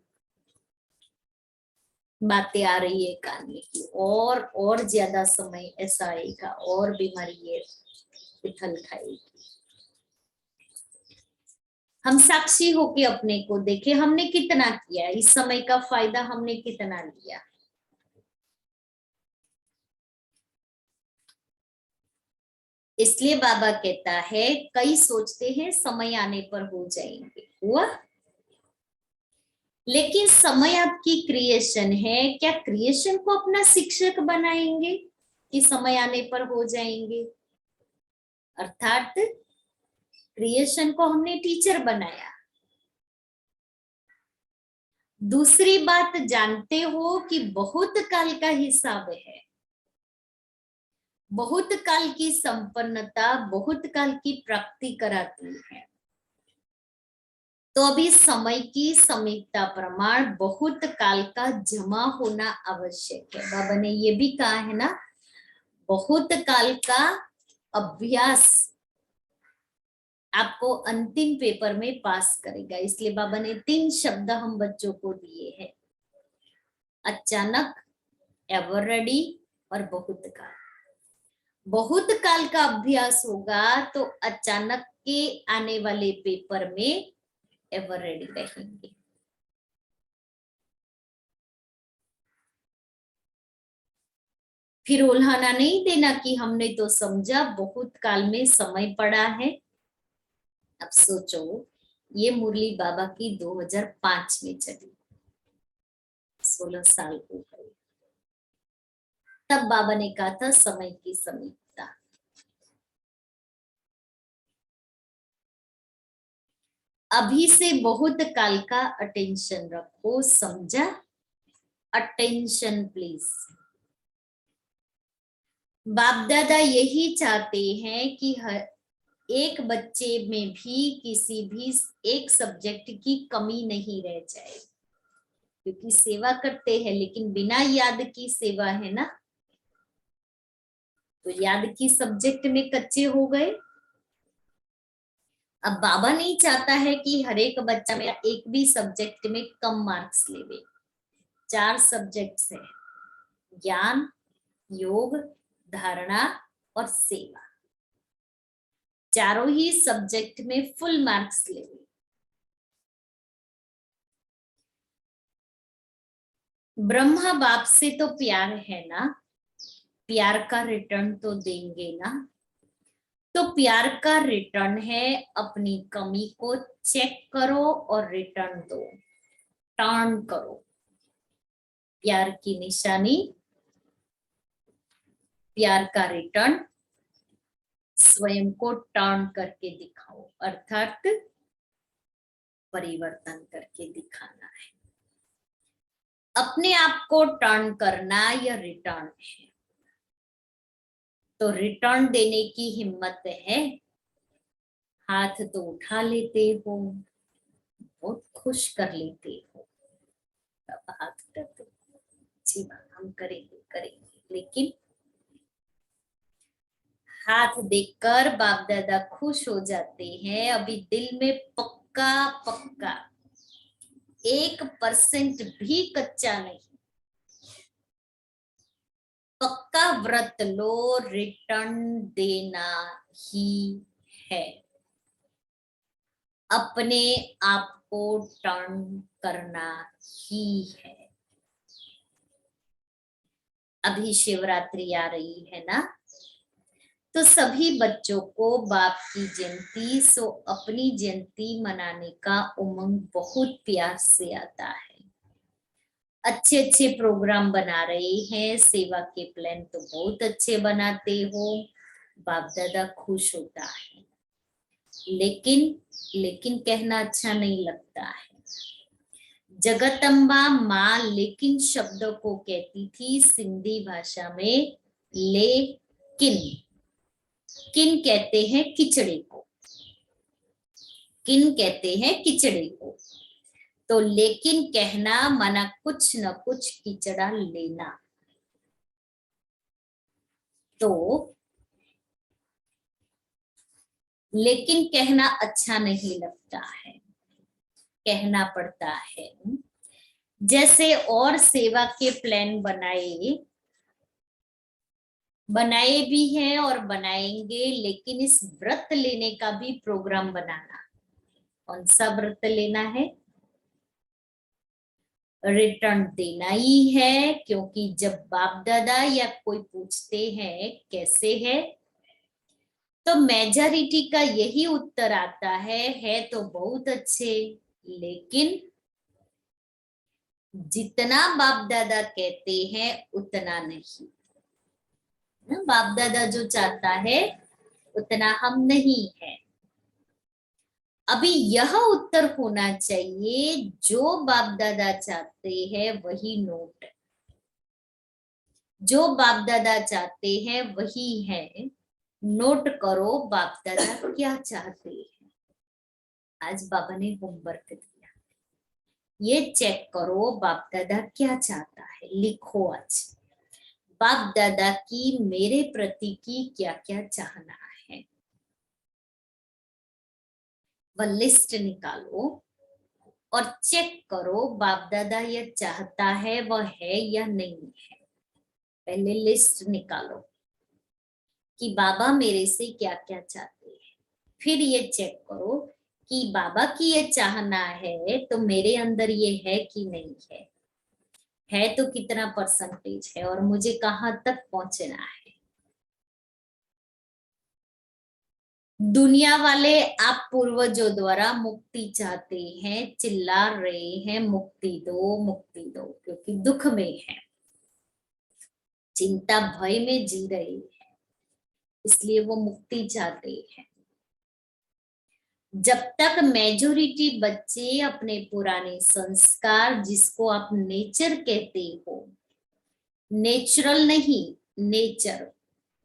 बातें आ रही है कानने की, और ज्यादा समय ऐसा आएगा और बीमारी ये उथल खाएगी। हम साक्षी होके अपने को देखे, हमने कितना किया, इस समय का फायदा हमने कितना लिया। इसलिए बाबा कहता है कई सोचते हैं समय आने पर हो जाएंगे, हुआ, लेकिन समय आपकी क्रिएशन है। क्या क्रिएशन को अपना शिक्षक बनाएंगे कि समय आने पर हो जाएंगे? अर्थात क्रिएशन को हमने टीचर बनाया। दूसरी बात, जानते हो कि बहुत काल का हिसाब है, बहुत काल की संपन्नता बहुत काल की प्राप्ति कराती है। तो अभी समय की समीपता प्रमाण बहुत काल का जमा होना आवश्यक है। बाबा ने ये भी कहा है ना, बहुत काल का अभ्यास आपको अंतिम पेपर में पास करेगा। इसलिए बाबा ने 3 शब्द हम बच्चों को दिए हैं, अचानक, एवर रेडी और बहुत काल। बहुत काल का अभ्यास होगा तो अचानक के आने वाले पेपर में एवर रेडी रहेंगे। फिर उल्हाना नहीं देना कि हमने तो समझा, बहुत काल में समय पड़ा है। अब सोचो, ये मुरली बाबा की 2005 में चली, 16 साल हो गए। तब बाबा ने कहा था समय की समीपता। अभी से बहुत काल का अटेंशन रखो, समझा? Attention please. बाप दादा यही चाहते हैं कि हर एक बच्चे में भी किसी भी एक सब्जेक्ट की कमी नहीं रह जाए, क्योंकि सेवा करते हैं लेकिन बिना याद की सेवा है ना, तो याद की सब्जेक्ट में कच्चे हो गए। अब बाबा नहीं चाहता है कि हर एक बच्चा मेरा एक भी सब्जेक्ट में कम मार्क्स लेवे। 4 सब्जेक्ट्स है, ज्ञान, योग, धारणा और सेवा। चारों ही सब्जेक्ट में फुल मार्क्स लेवे। ब्रह्मा बाप से तो प्यार है ना, प्यार का रिटर्न तो देंगे ना। तो प्यार का रिटर्न है, अपनी कमी को चेक करो और रिटर्न दो, टर्न करो। प्यार की निशानी, प्यार का रिटर्न, स्वयं को टर्न करके दिखाओ, अर्थात परिवर्तन करके दिखाना है। अपने आप को टर्न करना या रिटर्न है। तो रिटर्न देने की हिम्मत है? हाथ तो उठा लेते हो, बहुत खुश कर लेते हो, तब हाथ उठाते हो, अच्छी बात, हम करेंगे करेंगे। लेकिन हाथ देखकर बाप दादा खुश हो जाते हैं। अभी दिल में पक्का पक्का 1% भी कच्चा नहीं, पक्का व्रत लो, रिटर्न देना ही है। अपने आप को टर्न करना ही है। अभी शिवरात्रि आ रही है ना, तो सभी बच्चों को बाप की जयंती सो अपनी जयंती मनाने का उमंग बहुत प्यार से आता है। अच्छे अच्छे प्रोग्राम बना रहे हैं, सेवा के प्लान तो बहुत अच्छे बनाते हो, बाप दादा खुश होता है। लेकिन कहना अच्छा नहीं लगता है। जगदम्बा माँ लेकिन शब्द को कहती थी सिंधी भाषा में लेकिन। किन कहते हैं किचड़े को, किन कहते हैं किचड़े को। तो लेकिन कहना माना कुछ न कुछ किचड़ा लेना। तो लेकिन कहना अच्छा नहीं लगता है, कहना पड़ता है। जैसे और सेवा के प्लान बनाए भी हैं और बनाएंगे, लेकिन इस व्रत लेने का भी प्रोग्राम बनाना। कौन सा व्रत लेना है? रिटर्न देना ही है, क्योंकि जब बाप दादा या कोई पूछते हैं कैसे है, तो मेजॉरिटी का यही उत्तर आता है तो बहुत अच्छे। लेकिन जितना बाप दादा कहते हैं उतना नहीं, बाप दादा जो चाहता है उतना हम नहीं है। अभी यह उत्तर होना चाहिए, जो बाप दादा चाहते हैं वही नोट, जो बाप दादा चाहते हैं वही है। नोट करो बाप दादा क्या चाहते हैं। आज बाबा ने होमवर्क दिया, ये चेक करो बाप दादा क्या चाहता है, लिखो आज बाप दादा की मेरे प्रति की क्या क्या चाहना है, वह लिस्ट निकालो और चेक करो बाप दादा ये चाहता है वह है या नहीं है। पहले लिस्ट निकालो कि बाबा मेरे से क्या क्या चाहते हैं, फिर ये चेक करो कि बाबा की ये चाहना है तो मेरे अंदर ये है कि नहीं है तो कितना परसेंटेज है और मुझे कहाँ तक पहुंचना है। दुनिया वाले आप पूर्वजों द्वारा मुक्ति चाहते हैं, चिल्ला रहे हैं मुक्ति दो, क्योंकि दुख में है, चिंता भय में जी रहे हैं, इसलिए वो मुक्ति चाहते हैं। जब तक मेजोरिटी बच्चे अपने पुराने संस्कार, जिसको आप नेचर कहते हो, नेचुरल नहीं नेचर,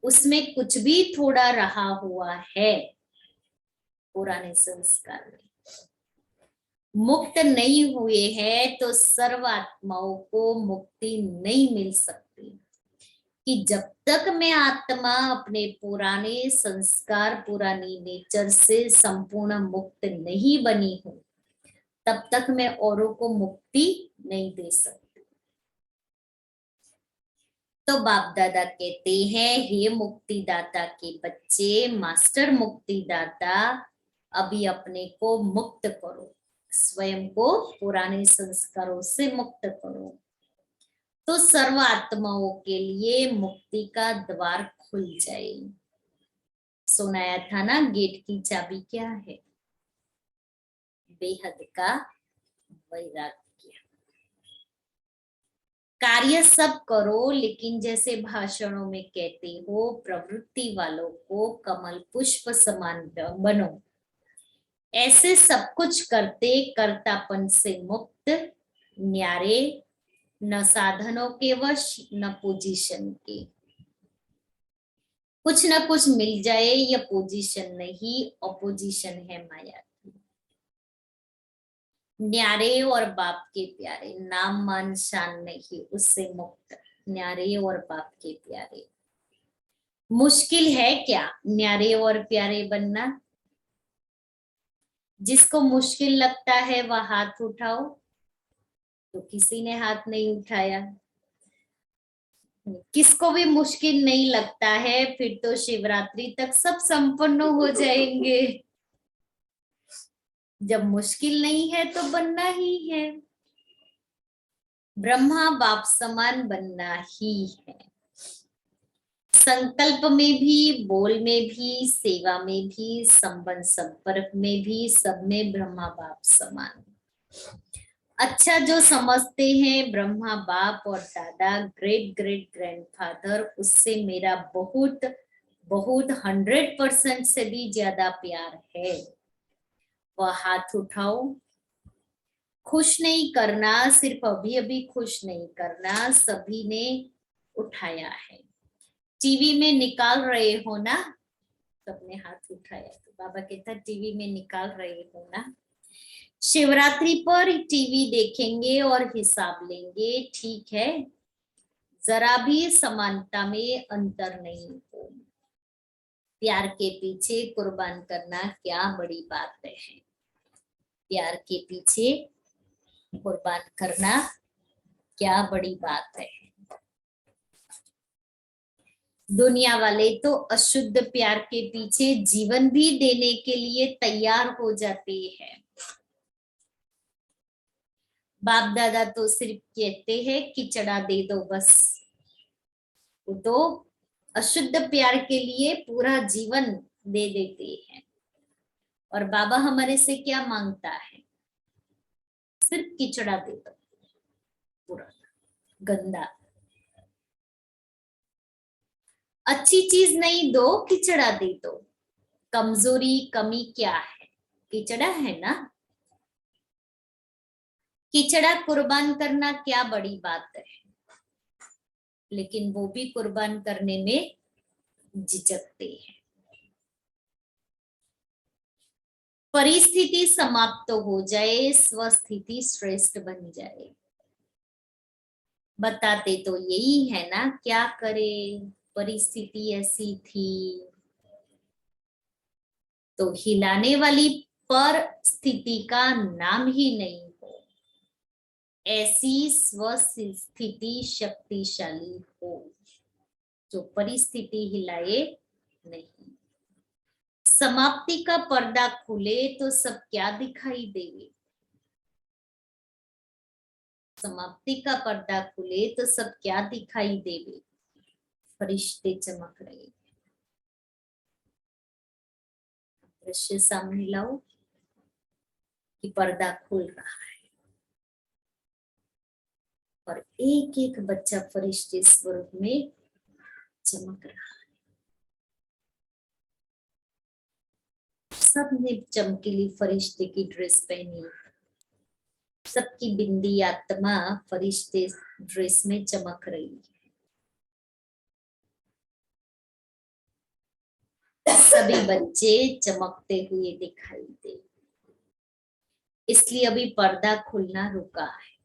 उसमें कुछ भी थोड़ा रहा हुआ है पुराने संस्कार में, मुक्त नहीं हुए हैं तो सर्व आत्माओं को मुक्ति नहीं मिल सकती। कि जब तक मैं आत्मा अपने पुराने संस्कार, पुरानी नेचर से संपूर्ण मुक्त नहीं बनी हूं, तब तक मैं औरों को मुक्ति नहीं दे सकती। तो बाप दादा कहते हैं, हे मुक्तिदाता के बच्चे, मास्टर मुक्तिदाता, अभी अपने को मुक्त करो, स्वयं को पुराने संस्कारों से मुक्त करो, तो सर्व आत्माओं के लिए मुक्ति का द्वार खुल जाए। सुनाया था ना, गेट की चाबी क्या है? बेहद का वैराग्य। कार्य सब करो, लेकिन जैसे भाषणों में कहते हो, प्रवृत्ति वालों को कमल पुष्प समान बनो। ऐसे सब कुछ करते कर्तापन से मुक्त, न्यारे, न साधनों के वश न पोजीशन के। कुछ ना कुछ मिल जाए, यह पोजीशन नहीं, अपोजिशन है माया की। न्यारे और बाप के प्यारे, नाम मान शान नहीं, उससे मुक्त, न्यारे और बाप के प्यारे। मुश्किल है क्या न्यारे और प्यारे बनना? जिसको मुश्किल लगता है वह हाथ उठाओ। तो किसी ने हाथ नहीं उठाया। किसको भी मुश्किल नहीं लगता है, फिर तो शिवरात्रि तक सब संपन्न हो जाएंगे। जब मुश्किल नहीं है तो बनना ही है, ब्रह्मा बाप समान बनना ही है। संकल्प में भी, बोल में भी, सेवा में भी, संबंध संपर्क में भी, सब में ब्रह्मा बाप समान। अच्छा जो समझते हैं ब्रह्मा बाप और दादा, ग्रेट ग्रेट ग्रैंडफादर, उससे मेरा बहुत बहुत 100% से भी ज्यादा प्यार है। वह हाथ उठाओ। खुश नहीं करना, सिर्फ अभी अभी खुश नहीं करना, सभी ने उठाया है। टीवी में निकाल रहे हो ना, सबने हाथ उठाया, तो बाबा कहता टीवी में निकाल रहे हो ना। शिवरात्रि पर टीवी देखेंगे और हिसाब लेंगे, ठीक है, जरा भी समानता में अंतर नहीं हो। प्यार के पीछे कुर्बान करना क्या बड़ी बात है। प्यार के पीछे कुर्बान करना क्या बड़ी बात है। दुनिया वाले तो अशुद्ध प्यार के पीछे जीवन भी देने के लिए तैयार हो जाते हैं। बाप दादा तो सिर्फ कहते हैं खिचड़ा दे दो बस, वो तो अशुद्ध प्यार के लिए पूरा जीवन दे देते हैं। और बाबा हमारे से क्या मांगता है? सिर्फ खिचड़ा दे दो, पूरा गंदा, अच्छी चीज नहीं दो, खिचड़ा दे दो। कमजोरी कमी क्या है? खिचड़ा है ना। खिचड़ा कुर्बान करना क्या बड़ी बात है, लेकिन वो भी कुर्बान करने में झिझकते हैं। परिस्थिति समाप्त हो जाए, स्वस्थिति श्रेष्ठ बन जाए। बताते तो यही है ना, क्या करे, परिस्थिति ऐसी थी। तो हिलाने वाली परिस्थिति का नाम ही नहीं हो, ऐसी स्वस्थिति शक्तिशाली हो जो परिस्थिति हिलाए नहीं। समाप्ति का पर्दा खुले तो सब क्या दिखाई देवे? समाप्ति का पर्दा खुले तो सब क्या दिखाई देवे? फरिश्ते चमक रहे। दृश्य सामने लाओ कि पर्दा खुल रहा है और एक एक बच्चा फरिश्ते स्वरूप में चमक रहा है। सबने चमकीली फरिश्ते की ड्रेस पहनी, सबकी बिंदी आत्मा फरिश्ते ड्रेस में चमक रही है। सभी बच्चे चमकते हुए दिखाई दे, इसलिए अभी पर्दा खुलना रुका है।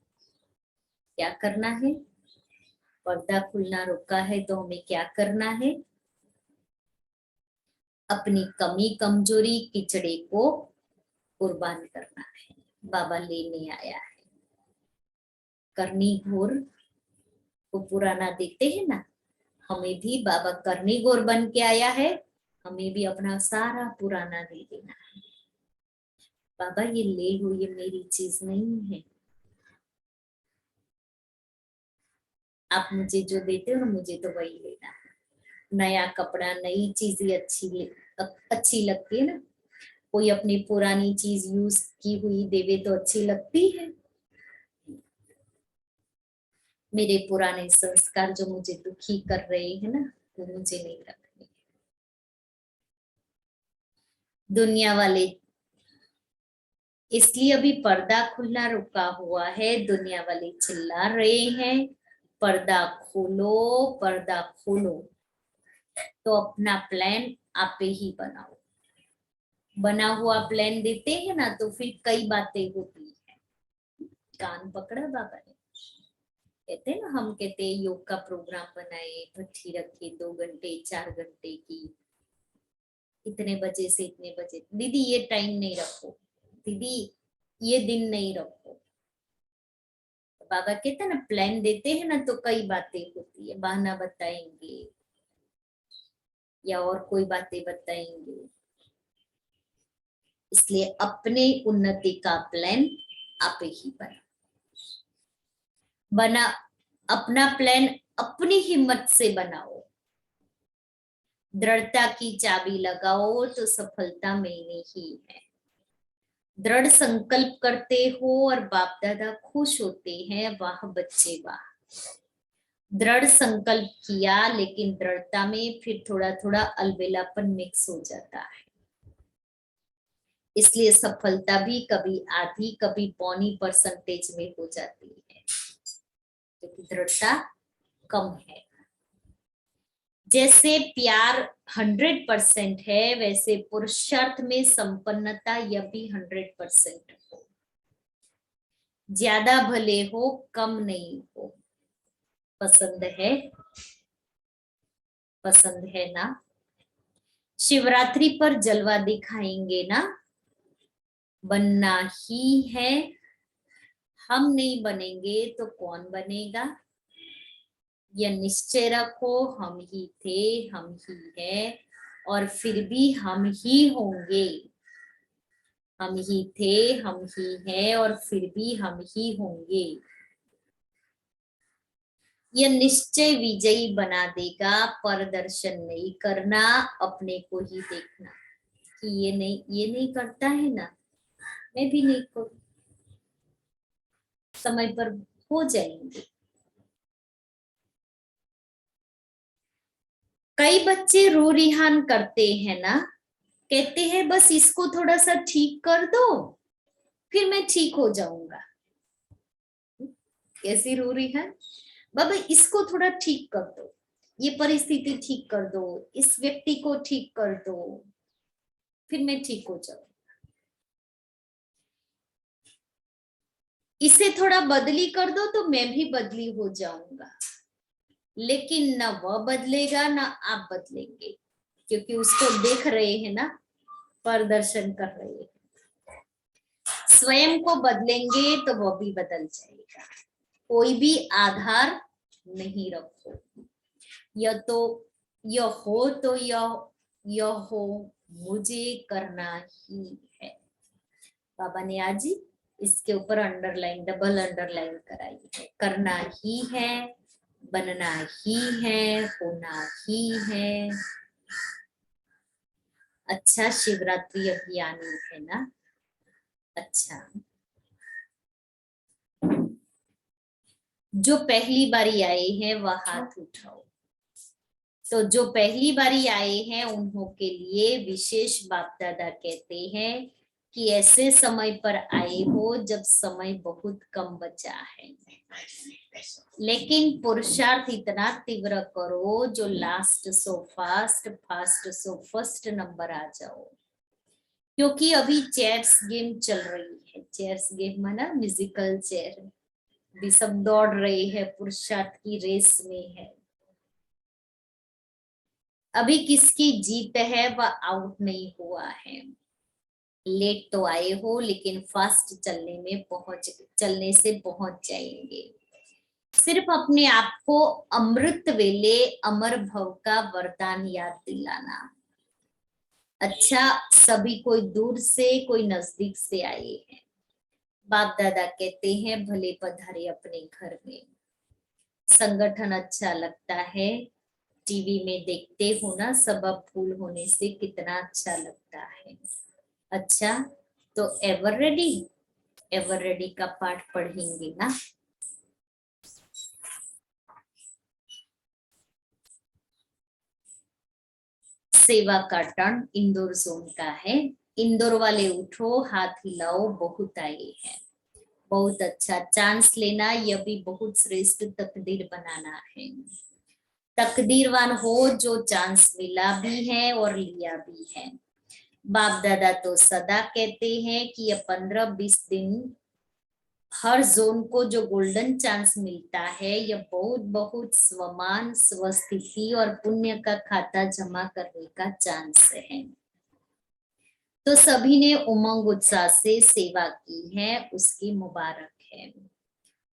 क्या करना है? पर्दा खुलना रुका है तो हमें क्या करना है? अपनी कमी कमजोरी किचड़े को कुर्बान करना है। बाबा लेने आया है। करनी घोर को पुराना देखते हैं ना, हमें भी बाबा करनी घोर बन के आया है, हमें भी अपना सारा पुराना दे देना है। बाबा ये ले लो, ये मेरी चीज नहीं है, आप मुझे जो देते हो ना मुझे तो वही लेना है। नया कपड़ा, नई चीजें अच्छी लगती है ना, कोई अपनी पुरानी चीज यूज की हुई देवे तो अच्छी लगती है। मेरे पुराने संस्कार जो मुझे दुखी कर रहे हैं ना, वो मुझे नहीं रखने। दुनिया वाले, इसलिए अभी पर्दा खुलना रुका हुआ है। दुनिया वाले चिल्ला रहे हैं पर्दा खोलो, पर्दा खोलो। तो अपना प्लान आप ही बनाओ। बना हुआ प्लान देते हैं ना तो फिर कई बातें होती है। कान पकड़ा बाबा ने, कहते हैं ना, हम कहते हैं योग का प्रोग्राम बनाए, भट्ठी रखी 2 घंटे 4 घंटे की, इतने बजे से इतने बजे। दीदी ये टाइम नहीं रखो, दीदी ये दिन नहीं रखो। बाबा कहते हैं ना प्लान देते हैं ना तो कई बातें होती है, बहाना बताएंगे या और कोई बातें बताएंगे। इसलिए अपने उन्नति का प्लान आप ही बना अपना प्लान अपनी हिम्मत से बनाओ। दृढ़ता की चाबी लगाओ तो सफलता मेरी ही है। दृढ़ संकल्प करते हो और बाप दादा खुश होते हैं, वाह बच्चे वाह। दृढ़ संकल्प किया लेकिन दृढ़ता में फिर थोड़ा थोड़ा अलबेलापन मिक्स हो जाता है, इसलिए सफलता भी कभी आधी कभी पौनी % में हो जाती है, क्योंकि दृढ़ता कम है। जैसे प्यार 100% है, वैसे पुरुषार्थ में संपन्नता यह भी 100% हो। ज्यादा भले हो, कम नहीं हो। पसंद है? पसंद है ना? शिवरात्रि पर जलवा दिखाएंगे ना, बनना ही है। हम नहीं बनेंगे तो कौन बनेगा? यह निश्चय रखो, हम ही थे, हम ही हैं और फिर भी हम ही होंगे। हम ही थे, हम ही हैं और फिर भी हम ही होंगे। यह निश्चय विजयी बना देगा। प्रदर्शन नहीं करना, अपने को ही देखना कि ये नहीं करता है ना, मैं भी नहीं करूं। समय पर हो जाएंगे। कई बच्चे रो रिहान करते हैं ना, कहते हैं बस इसको थोड़ा सा ठीक कर दो फिर मैं ठीक हो जाऊंगा। कैसी रो रिहान? बाबा इसको थोड़ा ठीक कर दो, ये परिस्थिति ठीक कर दो, इस व्यक्ति को ठीक कर दो, फिर मैं ठीक हो जाऊंगा। इसे थोड़ा बदली कर दो तो मैं भी बदली हो जाऊंगा, लेकिन ना वह बदलेगा ना आप बदलेंगे, क्योंकि उसको देख रहे हैं ना, प्रदर्शन कर रहे हैं। स्वयं को बदलेंगे तो वह भी बदल जाएगा। कोई भी आधार नहीं रखो, यह तो यह हो तो यह हो, मुझे करना ही है। बाबा ने आज इसके ऊपर अंडरलाइन, डबल अंडरलाइन कराई है। करना ही है, बनना ही है, होना ही है। अच्छा, शिवरात्रि अभियान है ना। अच्छा, जो पहली बारी आए हैं वह हाथ उठाओ। तो जो पहली बारी आए हैं उन्हों के लिए विशेष बाप दादा कहते हैं कि ऐसे समय पर आए हो जब समय बहुत कम बचा है, लेकिन पुरुषार्थ इतना तीव्र करो जो last so fast, fast so first number आ जाओ। क्योंकि अभी चेयर्स गेम चल रही है। चेयर्स गेम है ना, म्यूजिकल चेयर, भी सब दौड़ रहे हैं, पुरुषार्थ की रेस में है। अभी किसकी जीत है वह आउट नहीं हुआ है। लेट तो आए हो, लेकिन फास्ट चलने से पहुंच जाएंगे। सिर्फ अपने आप को अमृत वेले अमर भव का वरदान याद दिलाना। अच्छा, सभी कोई दूर से कोई नजदीक से आए हैं। बाप दादा कहते हैं भले पधारे अपने घर में। संगठन अच्छा लगता है, टीवी में देखते हो ना, सबब फूल होने से कितना अच्छा लगता है। अच्छा, तो एवर रेडी का पाठ पढ़ेंगे ना। सेवा का टर्न इंदौर जोन का है। इंदौर वाले उठो, हाथ हिलाओ, बहुत आए हैं। बहुत अच्छा, चांस लेना यह भी बहुत श्रेष्ठ तकदीर बनाना है। तकदीरवान हो जो चांस मिला भी है और लिया भी है। बाप दादा तो सदा कहते हैं कि ये 15-20 दिन हर जोन को जो गोल्डन चांस मिलता है, यह बहुत बहुत स्वमान, स्वस्थिति और पुण्य का खाता जमा करने का चांस है। तो सभी ने उमंग उत्साह से सेवा की है, उसकी मुबारक है।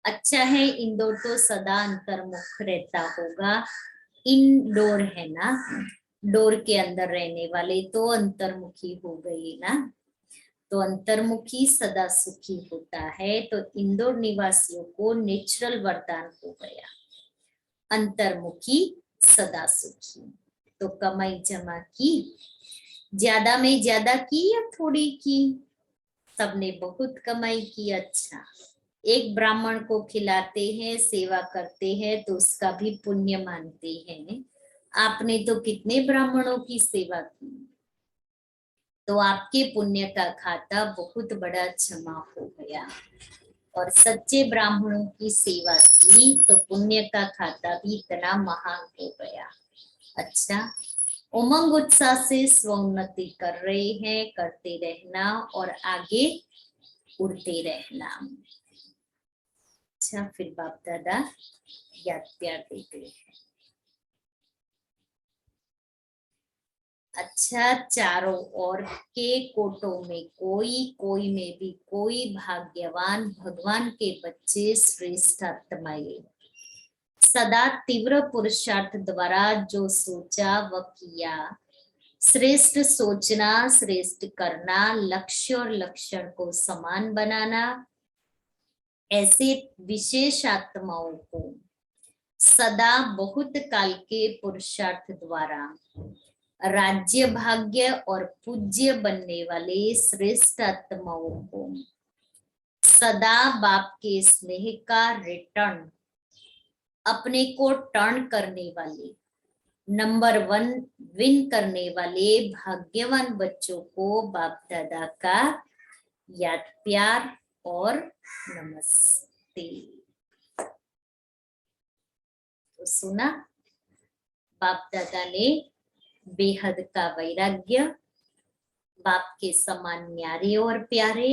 अच्छा है, इंदौर तो सदा अंतर्मुख रहता होगा। इंडोर है ना, डोर के अंदर रहने वाले तो अंतर्मुखी हो गए ना। तो अंतर्मुखी सदा सुखी होता है, तो इंदौर निवासियों को नेचुरल वरदान हो गया, अंतर्मुखी सदा सुखी। तो कमाई जमा की, ज्यादा में ज्यादा की या थोड़ी की? सबने बहुत कमाई की। अच्छा, एक ब्राह्मण को खिलाते हैं, सेवा करते हैं तो उसका भी पुण्य मानते हैं। आपने तो कितने ब्राह्मणों की सेवा की, तो आपके पुण्य का खाता बहुत बड़ा जमा हो गया। और सच्चे ब्राह्मणों की सेवा की तो पुण्य का खाता भी इतना महान हो गया। अच्छा, उमंग उत्साह से स्वोन्नति कर रहे हैं, करते रहना और आगे उड़ते रहना। अच्छा, फिर बाप दादा याद प्यार देते हैं। अच्छा, चारों ओर के कोटों में कोई में भी कोई भाग्यवान भगवान के बच्चे श्रेष्ठ आत्माएं, सदा तीव्र पुरुषार्थ द्वारा जो सोचा वह किया। श्रेष्ठ सोचना, श्रेष्ठ करना, लक्ष्य और लक्षण को समान बनाना, ऐसे विशेष आत्माओं को सदा बहुत काल के पुरुषार्थ द्वारा राज्य भाग्य और पूज्य बनने वाले श्रेष्ठ आत्माओं को सदा बाप के स्नेह का रिटर्न, अपने को टर्न करने वाले, नंबर 1 विन करने वाले भाग्यवान बच्चों को बाप दादा का याद प्यार और नमस्ते। तो सुना, बाप दादा ने बेहद का वैराग्य, बाप के समान न्यारे और प्यारे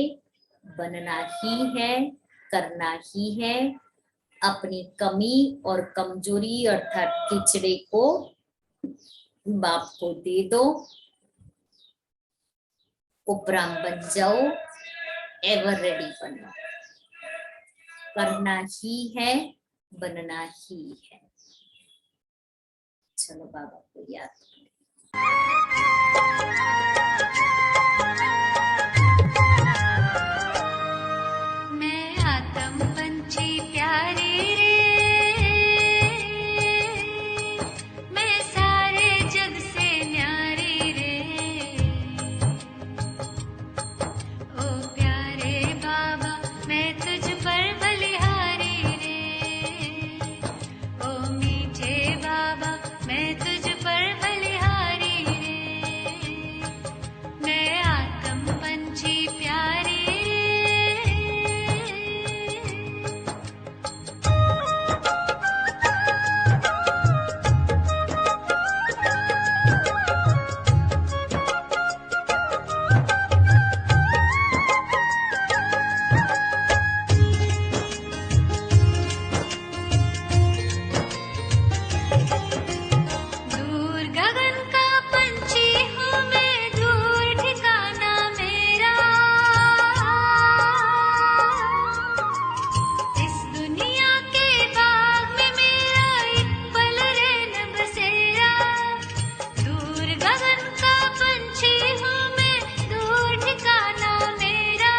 बनना ही है, करना ही है। अपनी कमी और कमजोरी अर्थात कीचड़े को बाप को दे दो, उपराम बन जाओ, एवर रेडी बनो। करना ही है, बनना ही है। चलो बाबा को याद करें। मैं आत्म पंछी प्यारी रे, मैं सारे जग से न्यारी रे। ओ प्यारे बाबा मैं तुझ पर बलिहारी रे। ओ मीठे बाबा मैं तुझ पर बलिहारी रे। मैं आत्म पंछी प्यारी दूर गगन का पंछी हूँ मैं, दूर ठिकाना मेरा। इस दुनिया के बाग में मेरा एक पल रैन बसेरा। दूर गगन का पंछी हूँ मैं, दूर ठिकाना मेरा।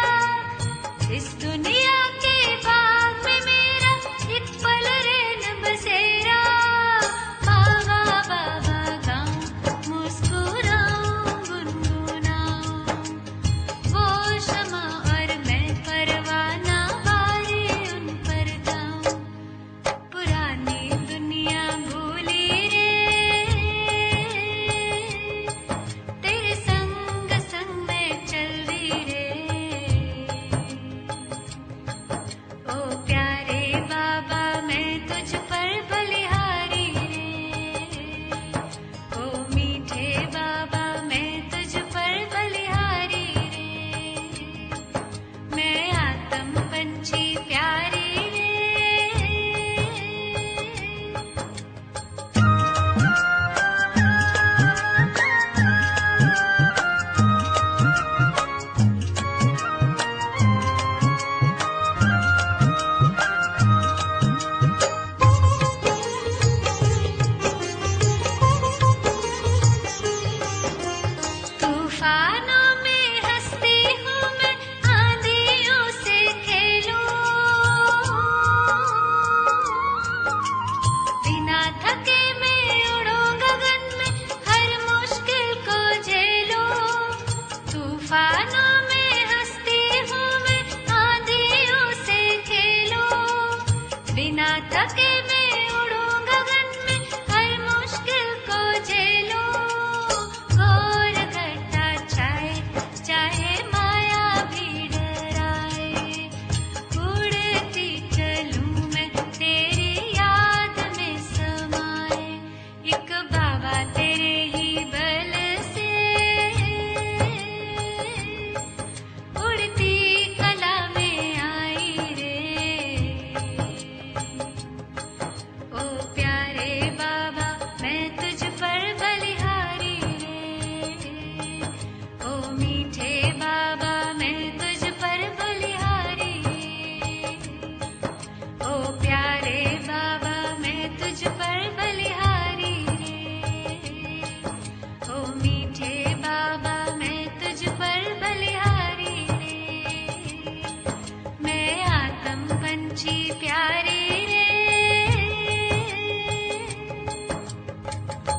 इस दुनिया के बाग में मेरा एक पल रैन बसेरा। बाबा बाबा गाऊं, मुस्कुराऊं, गुनगुनाऊं, वो शमा और मैं परवाना बारी उन पर जाऊं। पुरानी दुनिया भूली रे, तेरे संग संग मैं चल रही रे। ओ प्यारे बाबा मैं तुझ पर बलिहारी रे। ओ मीठे बाबा मैं तुझ पर बलिहारी रे। मैं आत्म पंछी प्यारी रे। तूफानों में हंसती हूँ मैं, आंधियों से खेलूं, बिना थके मैं उड़ूं गगन में, हर मुश्किल को झेलूं। तूफानों में हंसती हूँ मैं, आंधियों से खेलूं, बिना थके मैं उड़ूं गगन में, हर मुश्किल को झेलूं। घोर घटा छाए चाहे माया भी डराए, उड़ती चलूं मैं तेरी याद में समाए। एक बाबा